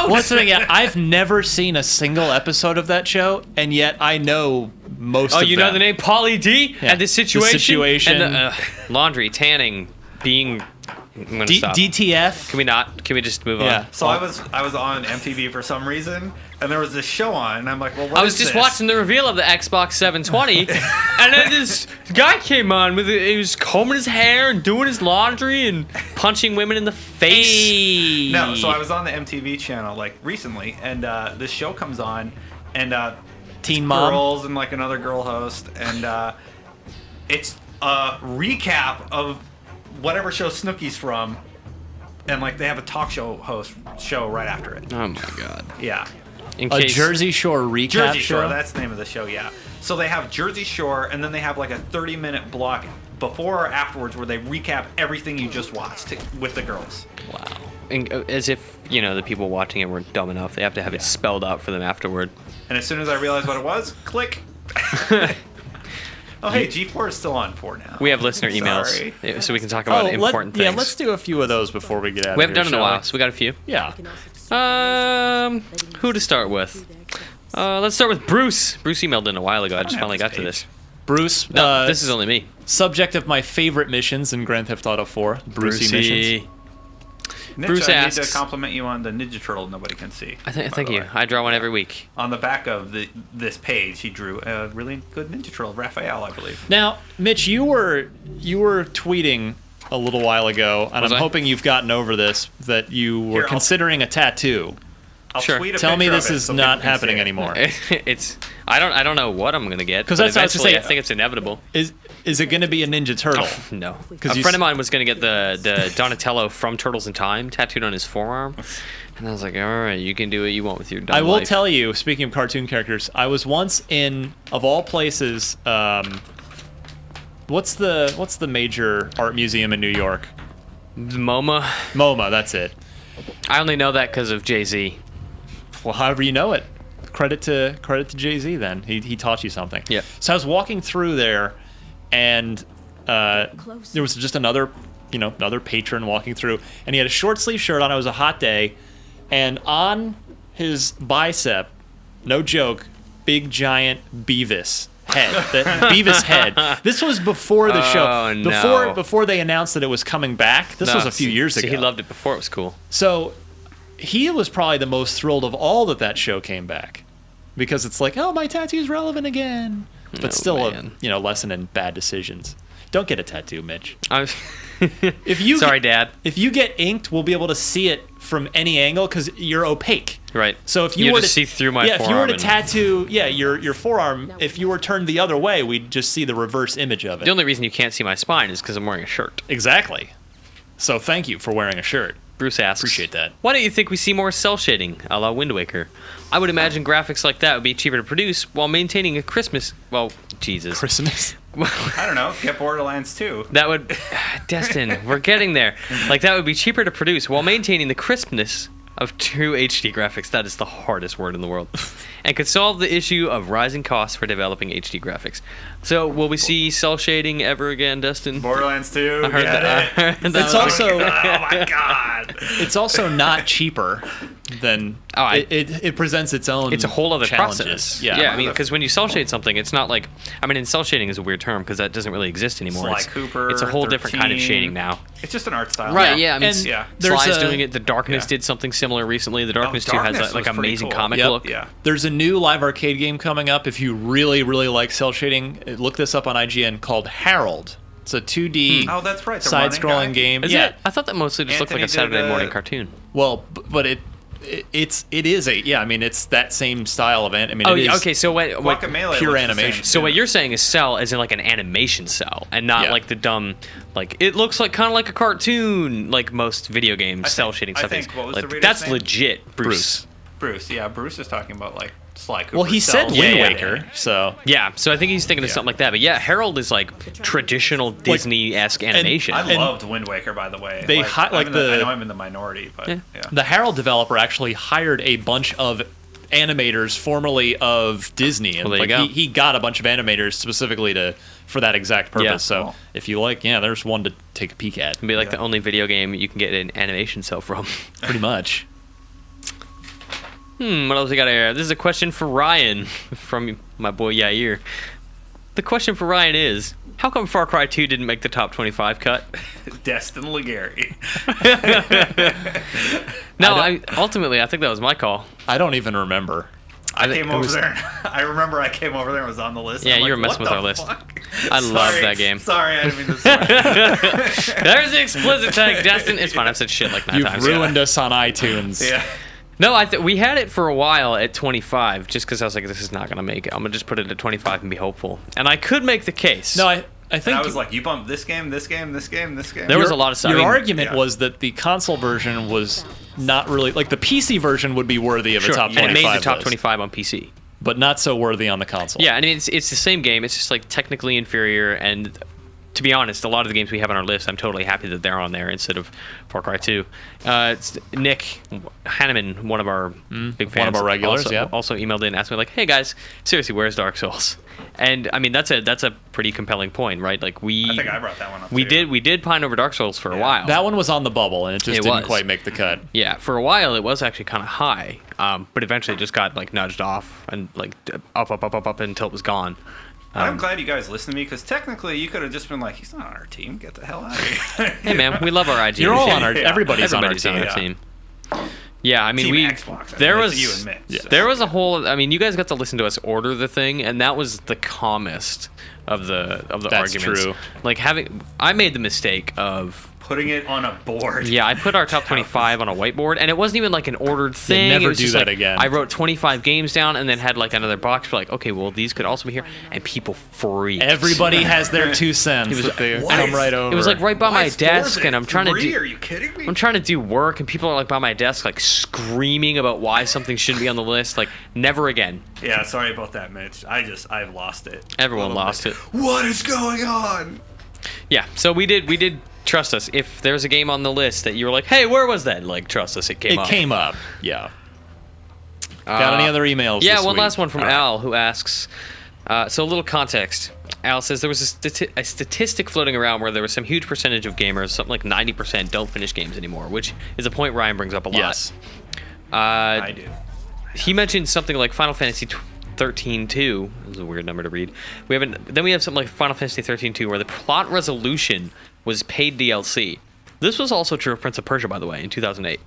What's the thing? Yeah, I've never seen a single episode of that show, and yet I know most Oh, of you them. know the name Pauly D Yeah. and the situation, and And the, laundry, tanning, being. I'm gonna stop. DTF. Can we not? Can we just move Yeah. on? So I was on MTV for some reason, and there was this show on, and I'm like, well, what I was is just this? watching the reveal of the Xbox 720, and then this guy came on with he was combing his hair and doing his laundry and punching women in the face. No, so I was on the MTV channel like recently, and this show comes on, and Teen Mom. girls and like another girl host, and it's a recap of whatever show Snooki's from, and like they have a talk show right after it. Oh my god! Yeah. In A case Jersey Shore recap Jersey show. Shore, that's the name of the show, yeah. So they have Jersey Shore, and then they have like a 30-minute block before or afterwards where they recap everything you just watched with the girls. wow, and, as if the people watching it weren't dumb enough. They have to have it spelled out for them afterward. And as soon as I realized what it was, click. Oh, hey, G4 is still on 4 now. We have listener emails, Sorry. so we can talk about important things. Yeah, let's do a few of those before we get out We of haven't here. done it in a shall while, we? so we got a few. Yeah. Who to start with? Let's start with Bruce. Bruce emailed in a while ago. I just have finally this got to page. this. Bruce, No, this is only me. subject of my favorite missions in Grand Theft Auto 4. Brucey missions. Niche, Bruce I asks- need to compliment you on the Ninja Turtle nobody can see. Thank by the you. way. I draw one every week. On the back of this page, he drew a really good Ninja Turtle, Raphael, I believe. Now, Mitch, you were tweeting a little while ago, and Was I'm I? hoping you've gotten over this, that you were Here, I'll- considering a tattoo. I'll Sure. tweet a Tell me picture this of it is so not people can see happening it. anymore. It's I don't know what I'm gonna get 'Cause but that's what I was gonna eventually say. I think it's inevitable. Is it going to be a Ninja Turtle? No, 'Cause a you friend s- of mine was gonna get the Donatello from Turtles in Time tattooed on his forearm, and I was like, all right, you can do what you want with your dumb I will life. tell you, speaking of cartoon characters, I was once in, of all places, what's the major art museum in New York? MoMA. MoMA, that's it. I only know that because of Jay-Z. Well, however you know it, credit to Jay-Z. Then he taught you something. Yeah. So I was walking through there, and there was just another patron walking through, and he had a short sleeve shirt on. It was a hot day, and on his bicep, no joke, big giant Beavis head. The Beavis head. This was before the show. Oh, no. Before they announced that it was coming back. This was a few years ago. He loved it before it was cool. So he was probably the most thrilled of all that show came back, because it's like, oh, my tattoo's relevant again. But Oh, still, man. a lesson in bad decisions. Don't get a tattoo, Mitch. If you Sorry, Dad. If you get inked, we'll be able to see it from any angle because you're opaque. Right. So if you You were just to see through my if you were forearm to and- tattoo, your forearm, if you were turned the other way, we'd just see the reverse image of it. The only reason you can't see my spine is because I'm wearing a shirt. Exactly. So thank you for wearing a shirt. Bruce asks, Appreciate that. Why don't you think we see more cell shading, a la Wind Waker? I would imagine graphics like that would be cheaper to produce while maintaining a Christmas. Well, Jesus. Christmas. I don't know. Get Borderlands 2. That would, Destin, we're getting there. Like, that would be cheaper to produce while maintaining the crispness of true HD graphics. That is the hardest word in the world. And could solve the issue of rising costs for developing HD graphics. So, will we see cell shading ever again, Destin? Borderlands 2. I heard get that. it. I heard that It's was- also Oh my god. it's also not cheaper than it presents its own. It's a whole other challenges. process. Yeah. I mean, because when you cell shade something, it's not like, I mean, and cell shading is a weird term because that doesn't really exist anymore. Sly it's, Cooper, it's a whole different kind of 13. shading now. It's just an art style. Right, yeah. I mean, And yeah. there's Sly's a- doing it. The Darkness yeah. did something similar recently. The Darkness 2 has Darkness that like was pretty amazing cool. comic Yep. look. Yeah. There's a new live arcade game coming up. If you really, really like cell shading, look this up on IGN, called Harold. It's a 2D Oh, that's right. the running side-scrolling guy. game. Is yeah. it? I thought that mostly just looked like a Anthony did, Saturday morning cartoon. Well, but it is a I mean, it's that same style of I mean, Oh, it yeah, is okay. So what? Guacamelee pure looks the animation. same. So what you're saying is cell as in like an animation cell, and not Yeah. like the dumb, like it looks like kind of like a cartoon, like most video games cell shading I stuff think- is. what was Like, the reader's that's name? legit, Bruce. Bruce, yeah, Bruce is talking about like Sly Cooper. Well, he said cells. Wind yeah. Waker, so Yeah, so I think he's thinking of something like that. But yeah, Harold is like traditional Disney-esque animation. I And loved Wind Waker, by the way. they I know I'm in the minority, but yeah. the Harold developer actually hired a bunch of animators formerly of Disney, and Well, there you like go. he got a bunch of animators specifically for that exact purpose. Yeah. So Cool. if you like, there's one to take a peek at. It'd be like the only video game you can get an animation cell from. Pretty much. What else we got here? This is a question for Ryan from my boy Yair. The question for Ryan is, how come Far Cry 2 didn't make the top 25 cut? Destin Legary. No, ultimately, I think that was my call. I don't even remember. I came over there. I remember I came over there and was on the list. Yeah, I'm you like, were messing what with our the list. fuck? I love Sorry. that game. Sorry, I didn't mean to swear. There's the explicit tag, Destin. It's fine. I've said shit like 9 You've times. ruined us on iTunes. Yeah. No, we had it for a while at 25, just because I was like, this is not going to make it. I'm going to just put it at 25 and be hopeful. And I could make the case. No, I And think I was like, you bumped this game, this game, this game, this game. There was a lot of stuff. Your I mean, argument yeah. was that the console version was not really like the PC version would be worthy of sure. a top And 25 it made the top list, 25 on PC. but not so worthy on the console. Yeah, I mean, it's the same game. It's just like technically inferior. And to be honest, a lot of the games we have on our list, I'm totally happy that they're on there instead of Far Cry 2. It's Nick Hanneman, one of our big fans, one of our regulars, also emailed in and asked me like, "Hey guys, seriously, where's Dark Souls?" And I mean, that's a pretty compelling point, right? Like I think I brought that one up. we too. did pine over Dark Souls for a while. That one was on the bubble, and it just It didn't was. quite make the cut. Yeah, for a while it was actually kind of high, but eventually it just got like nudged off and like up until it was gone. I'm glad you guys listened to me because technically you could have just been like, he's not on our team. Get the hell out of here. Hey man, we love our IG. You're all on our. Yeah. Everybody's on our Everybody's team. Yeah, I mean, Team we Xbox. I there mean, was it's you and Mitch, yeah. so. there was a whole. I mean, you guys got to listen to us order the thing, and that was the calmest of the That's arguments. true. Like I made the mistake of. Putting it on a board. Yeah, I put our top 25 on a whiteboard, and it wasn't even like an ordered thing. never It was do just that like, again. I wrote 25 games down, and then had like another box for like, okay, well these could also be here, and people freaked. Everybody has their 2 cents. was- that they What come is- right over. It was like right by Why my is desk, Forza and I'm trying to 3? do. Are you kidding me? I'm trying to do work, and people are like by my desk, like screaming about why something shouldn't be on the list. Like, never again. Yeah, sorry about that, Mitch. I've lost it. Everyone A little lost bit. it. What is going on? Yeah, so we did trust us. If there's a game on the list that you were like, hey, where was that? Like, trust us, it came it up. came up. Yeah. Got any other emails? Yeah, this one week? last one from Al, who asks, so a little context. Al says there was a statistic floating around where there was some huge percentage of gamers, something like 90%, don't finish games anymore, which is a point Ryan brings up a lot. Yes. I do. He mentioned something like Final Fantasy 13-2. This is a weird number to read. Then we have something like Final Fantasy 13-2 where the plot resolution was paid DLC. This was also true of Prince of Persia, by the way, in 2008.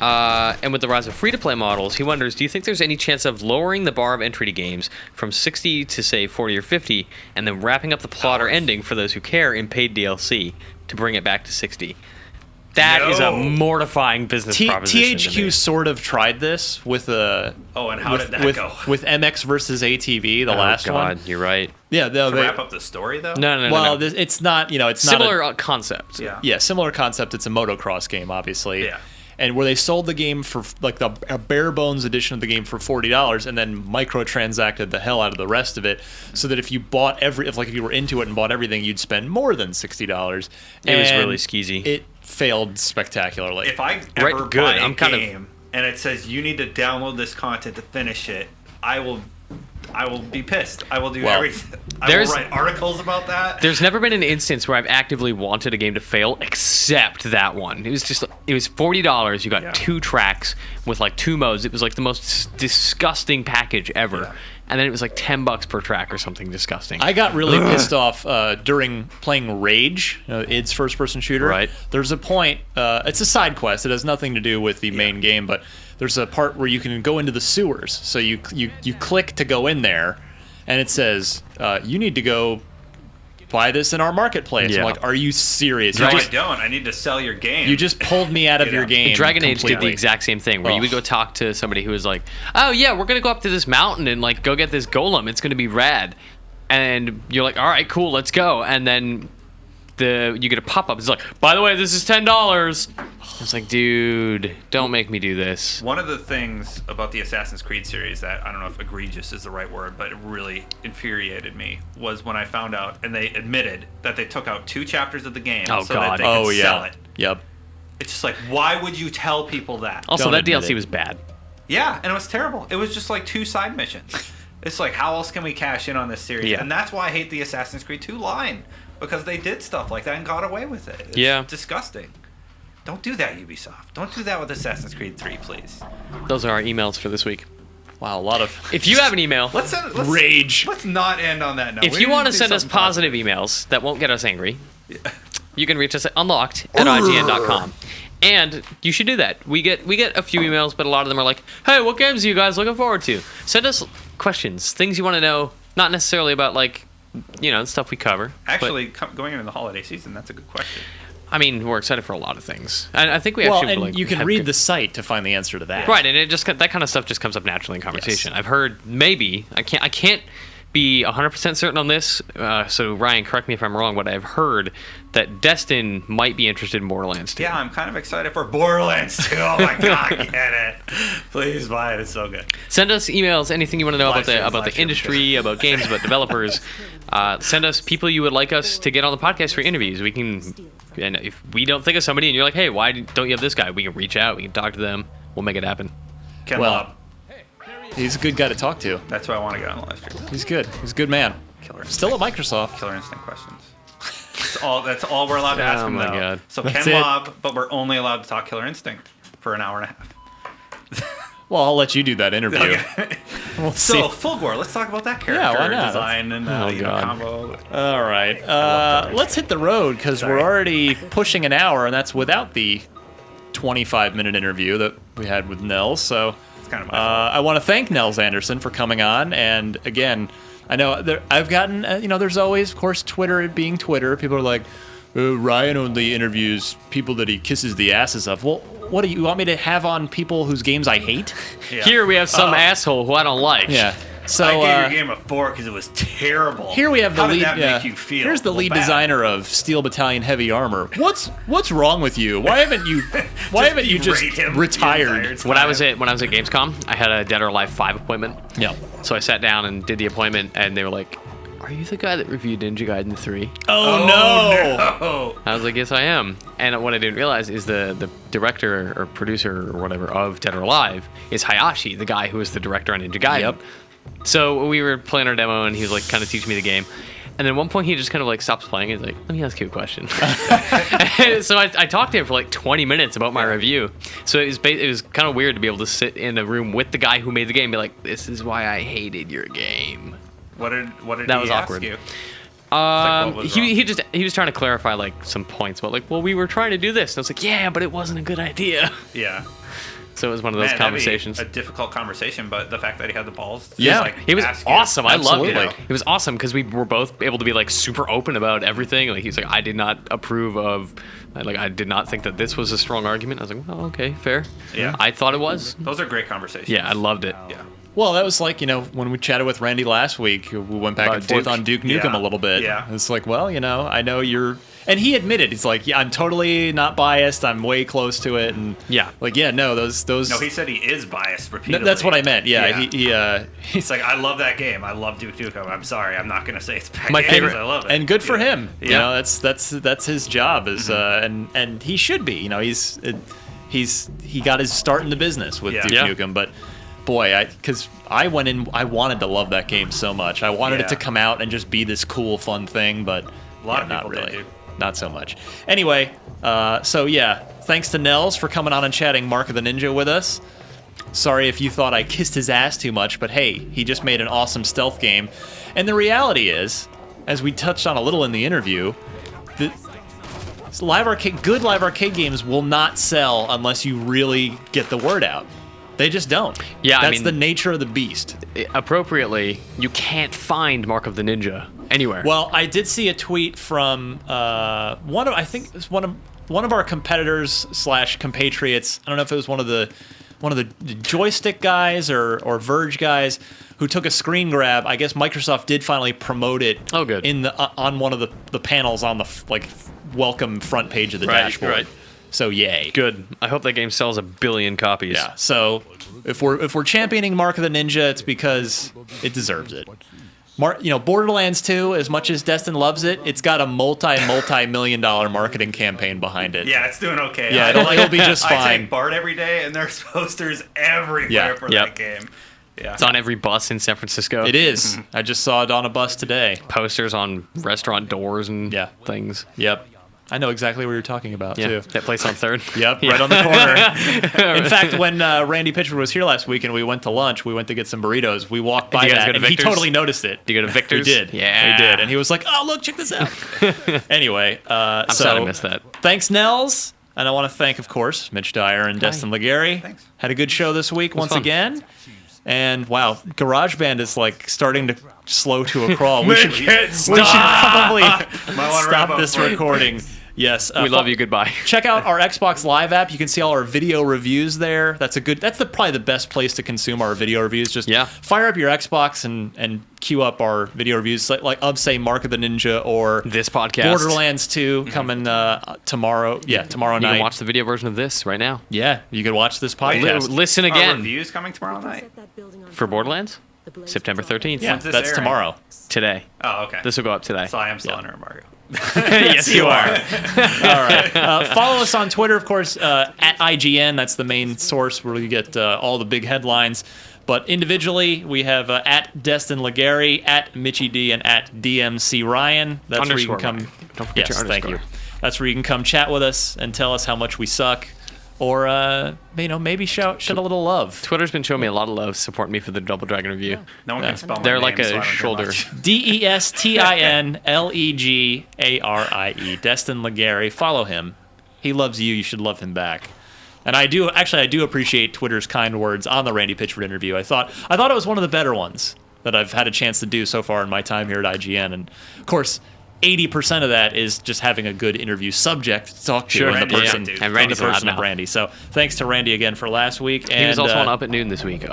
And with the rise of free-to-play models, he wonders, do you think there's any chance of lowering the bar of entry to games from 60 to, say, 40 or 50, and then wrapping up the plot or ending for those who care in paid DLC to bring it back to 60? That is a mortifying business proposition. THQ sort of tried this with a. Oh, and how did that go? With MX versus ATV, the last one. You're right. Yeah, to wrap up the story, though? No. Well, it's not. It's similar not concept. Yeah, similar concept. It's a motocross game, obviously. Yeah. And where they sold the game for like a bare bones edition of the game for $40, and then microtransacted the hell out of the rest of it, so that if you bought if you were into it and bought everything, you'd spend more than $60. It was really skeezy. It failed spectacularly. If I ever good. buy a I'm kind of- game and it says you need to download this content to finish it, I will be pissed. I will do everything. I will write articles about that. There's never been an instance where I've actively wanted a game to fail, except that one. It was $40. You got 2 tracks with like 2 modes. It was like the most disgusting package ever. Yeah. And then it was like $10 per track or something disgusting. I got really pissed off during playing Rage, id's first-person shooter. Right. There's a point. It's a side quest. It has nothing to do with the main game, but there's a part where you can go into the sewers. So you click to go in there, and it says you need to go buy this in our marketplace. Yeah. I'm like, are you serious? No, I don't. I need to sell your game. You just pulled me out of your game. Dragon Age completely. did the exact same thing, where you would go talk to somebody who was like, "Oh yeah, we're gonna go up to this mountain and like go get this golem. It's gonna be rad." And you're like, "All right, cool, let's go." And then you get a pop up. It's like, "By the way, this is $10." It's like, dude, don't make me do this. One of the things about the Assassin's Creed series that, I don't know if egregious is the right word, but it really infuriated me, was when I found out, and they admitted that they took out 2 chapters of the game that they could sell it. Yep. It's just like, why would you tell people that? Also, Don't that admit DLC it. was bad. Yeah, and it was terrible. It was just like 2 side missions. It's like, how else can we cash in on this series? Yeah. And that's why I hate the Assassin's Creed 2 line, because they did stuff like that and got away with it. It's disgusting. Don't do that, Ubisoft. Don't do that with Assassin's Creed 3, please. Those are our emails for this week. Wow, a lot of. If you have an email, Let's Rage. Let's not end on that note. if you want to send us positive emails that won't get us angry, you can reach us at unlocked@ign.com. And you should do that. We get a few emails, but a lot of them are like, "Hey, what games are you guys looking forward to?" Send us questions, things you want to know, not necessarily about like, stuff we cover. Actually, going into the holiday season, that's a good question. I mean, we're excited for a lot of things, and I think we Well, actually and you can read the site to find the answer to that. right, and that kind of stuff just comes up naturally in conversation. Yes. I've heard I can't be 100% certain on this. So Ryan, correct me if I'm wrong, but I've heard that Destin might be interested in Borderlands 2. Yeah, I'm kind of excited for Borderlands 2. Oh my god, get it! Please buy it. It's so good. Send us emails, anything you want to know about the Live stream. industry, about games, about developers. Send us people you would like us to get on the podcast for interviews. We can, and if we don't think of somebody and you're like, hey, why don't you have this guy? We can reach out. We can talk to them. We'll make it happen. Ken Well, Lobb. He's a good guy to talk to. That's why I want to get on the live stream. He's good. He's a good man. Killer Still at Microsoft. Killer Instinct questions. That's all we're allowed to ask him, my though. God. So That's Ken it. Lobb, but we're only allowed to talk Killer Instinct for an hour and a half. Well, I'll let you do that interview. Okay. We'll So, see. Fulgore, let's talk about that character Yeah, why not? design and God. combo. All right. Let's hit the road because we're already pushing an hour, and that's without the 25-minute interview that we had with Nels. So It's kind of my fault. I want to thank Nels Anderson for coming on. And again, I know I've gotten, there's always, of course, Twitter being Twitter. People are like, Ryan only interviews people that he kisses the asses of. Well, what do you want me to have on people whose games I hate? Yeah. Here we have some asshole who I don't like. Yeah. So I gave your game a 4 because it was terrible. here we have the How lead. did that yeah. make you feel? Here's the Well, lead bad. designer of Steel Battalion Heavy Armor. What's wrong with you? Why haven't you just berate him retired? the entire When I time. was at Gamescom, I had a Dead or Alive 5 appointment. Yeah. So I sat down and did the appointment, and they were like, "Are you the guy that reviewed Ninja Gaiden 3?" Oh, no. Oh, I was like, "Yes, I am." And what I didn't realize is the director or producer or whatever of Dead or Alive is Hayashi, the guy who was the director on Ninja Gaiden. Yep. So we were playing our demo, and he was like kind of teaching me the game. And then at one point, he just kind of like stops playing. He's like, "Let me ask you a question." So I talked to him for like 20 minutes about my review. So it was kind of weird to be able to sit in a room with the guy who made the game and be like, "This is why I hated your game." what did That he was ask awkward. you? what was wrong? He was trying to clarify like some points about like, well, we were trying to do this, and I was like, yeah, but it wasn't a good idea. Yeah. So it was one of those Man, conversations. that'd be a difficult conversation, but the fact that he had the balls. To Yeah. like, He was ask you- awesome. I loved it. Absolutely. It was awesome because we were both able to be like super open about everything. Like he's like, I did not approve of, like I did not think that this was a strong argument. I was like, well, okay, fair. Yeah. I thought it was. Those are great conversations. Yeah, I loved it. Yeah. Well, that was like, when we chatted with Randy last week, we went back About and forth Duke. on Duke Nukem Yeah. a little bit. Yeah. It's like, well, I know you're... And he admitted, he's like, yeah, I'm totally not biased. I'm way close to it. And Yeah. like, yeah, no, those... No, he said he is biased No, repeatedly. that's what I meant. Yeah, Yeah. he's It's like, I love that game. I love Duke Nukem. I'm sorry. I'm not going to say it's bad My game, favorite- 'cause I love it. and good for Yeah. him. Yeah. That's his job is and he should be. He got his start in the business with Yeah. Duke Yeah. Nukem, but boy, because I went in, I wanted to love that game so much. I wanted it to Yeah. come out and just be this cool, fun thing, but A lot of not people did, really, dude. not so much. Anyway, so yeah, thanks to Nels for coming on and chatting Mark of the Ninja with us. Sorry if you thought I kissed his ass too much, but hey, he just made an awesome stealth game. And the reality is, as we touched on a little in the interview, the good live arcade games will not sell unless you really get the word out. They just don't. Yeah, That's the nature of the beast. Appropriately, you can't find Mark of the Ninja anywhere. Well, I did see a tweet from one of our competitors / compatriots. I don't know if it was one of the joystick guys or Verge guys who took a screen grab. I guess Microsoft did finally promote it. Oh, good. In the on one of the panels on the welcome front page of the dashboard. right. So yay. Good. I hope that game sells 1 billion copies. Yeah. So if we're championing Mark of the Ninja, it's because it deserves it. Borderlands 2, as much as Destin loves it, it's got a multi-million-dollar marketing campaign behind it. Yeah, it's doing okay. Yeah, it'll be just I fine. take BART every day, and there's posters everywhere Yeah, for yep. that game. Yeah. It's on every bus in San Francisco. It is. I just saw it on a bus today. Posters on restaurant doors and Yeah. things. Yep. I know exactly what you're talking about, Yeah, too. that place on 3rd. Yep, right on the corner. In fact, when Randy Pitchford was here last week and we went to lunch, we went to get some burritos. We walked by you guys that, go to and he Victor's? totally noticed it. Did you go to Victor's? We did. Yeah. We did. And he was like, oh, look, check this out. Anyway, I'm sad I missed that. Thanks, Nels. And I want to thank, of course, Mitch Dyer and Destin Legary. Thanks. Had a good show this week once fun. again. And wow, GarageBand is like starting to slow to a crawl. We should probably Might wanna wrap stop up this for it. recording. Yes. We love you. Goodbye. Check out our Xbox Live app. You can see all our video reviews there. That's probably the best place to consume our video reviews. Just fire up your Xbox and queue up our video reviews, like of say Mark of the Ninja or This podcast. Borderlands 2 coming tomorrow. Yeah, tomorrow You night. can watch the video version of this right now. Yeah, you can watch this podcast. Listen Are again reviews coming tomorrow night? for Borderlands. September 13th. Yeah, When's this that's airing? tomorrow. Today. Oh, okay. This will go up today. So I am still under embargo. Yes, you are. All right. Follow us on Twitter, of course, at IGN. That's the main source where you get all the big headlines. But individually, we have at Destin Legary, at Mitchy D, and at DMC Ryan. That's where you can come. Ryan. Don't forget Yes, your thank you. underscore. That's where you can come chat with us and tell us how much we suck, or maybe shed a little love. Twitter's been showing me a lot of love, supporting me for the Double Dragon review. No one can spell my They're name, like so I a don't care shoulder. much. DestinLegarie. Destin Legary. Follow him. He loves you. You should love him back. And I do appreciate Twitter's kind words on the Randy Pitchford interview. I thought it was one of the better ones that I've had a chance to do so far in my time here at IGN. And of course, 80% of that is just having a good interview subject to talk to Sure, and the Randy, person, yeah, dude. And Randy's the person allowed of now. Randy. So thanks to Randy again for last week. And He was also on Up at Noon this week.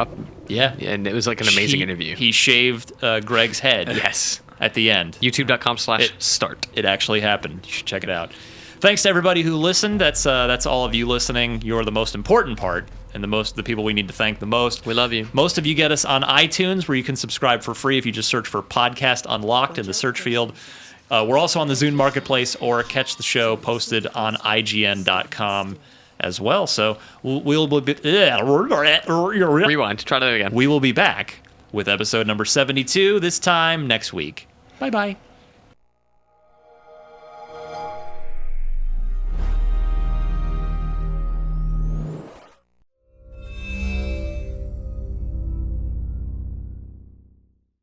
Yeah, And it was like an amazing interview. He shaved Greg's head. Yes. At the end. YouTube.com/start. It actually happened. You should check it out. Thanks to everybody who listened. That's all of you listening. You're the most important part and the people we need to thank the most. We love you. Most of you get us on iTunes, where you can subscribe for free if you just search for Podcast Unlocked in the search field. We're also on the Zune Marketplace, or catch the show posted on IGN.com as well. So we'll be Rewind. Try that again. we will be back with episode number 72 this time next week. Bye-bye.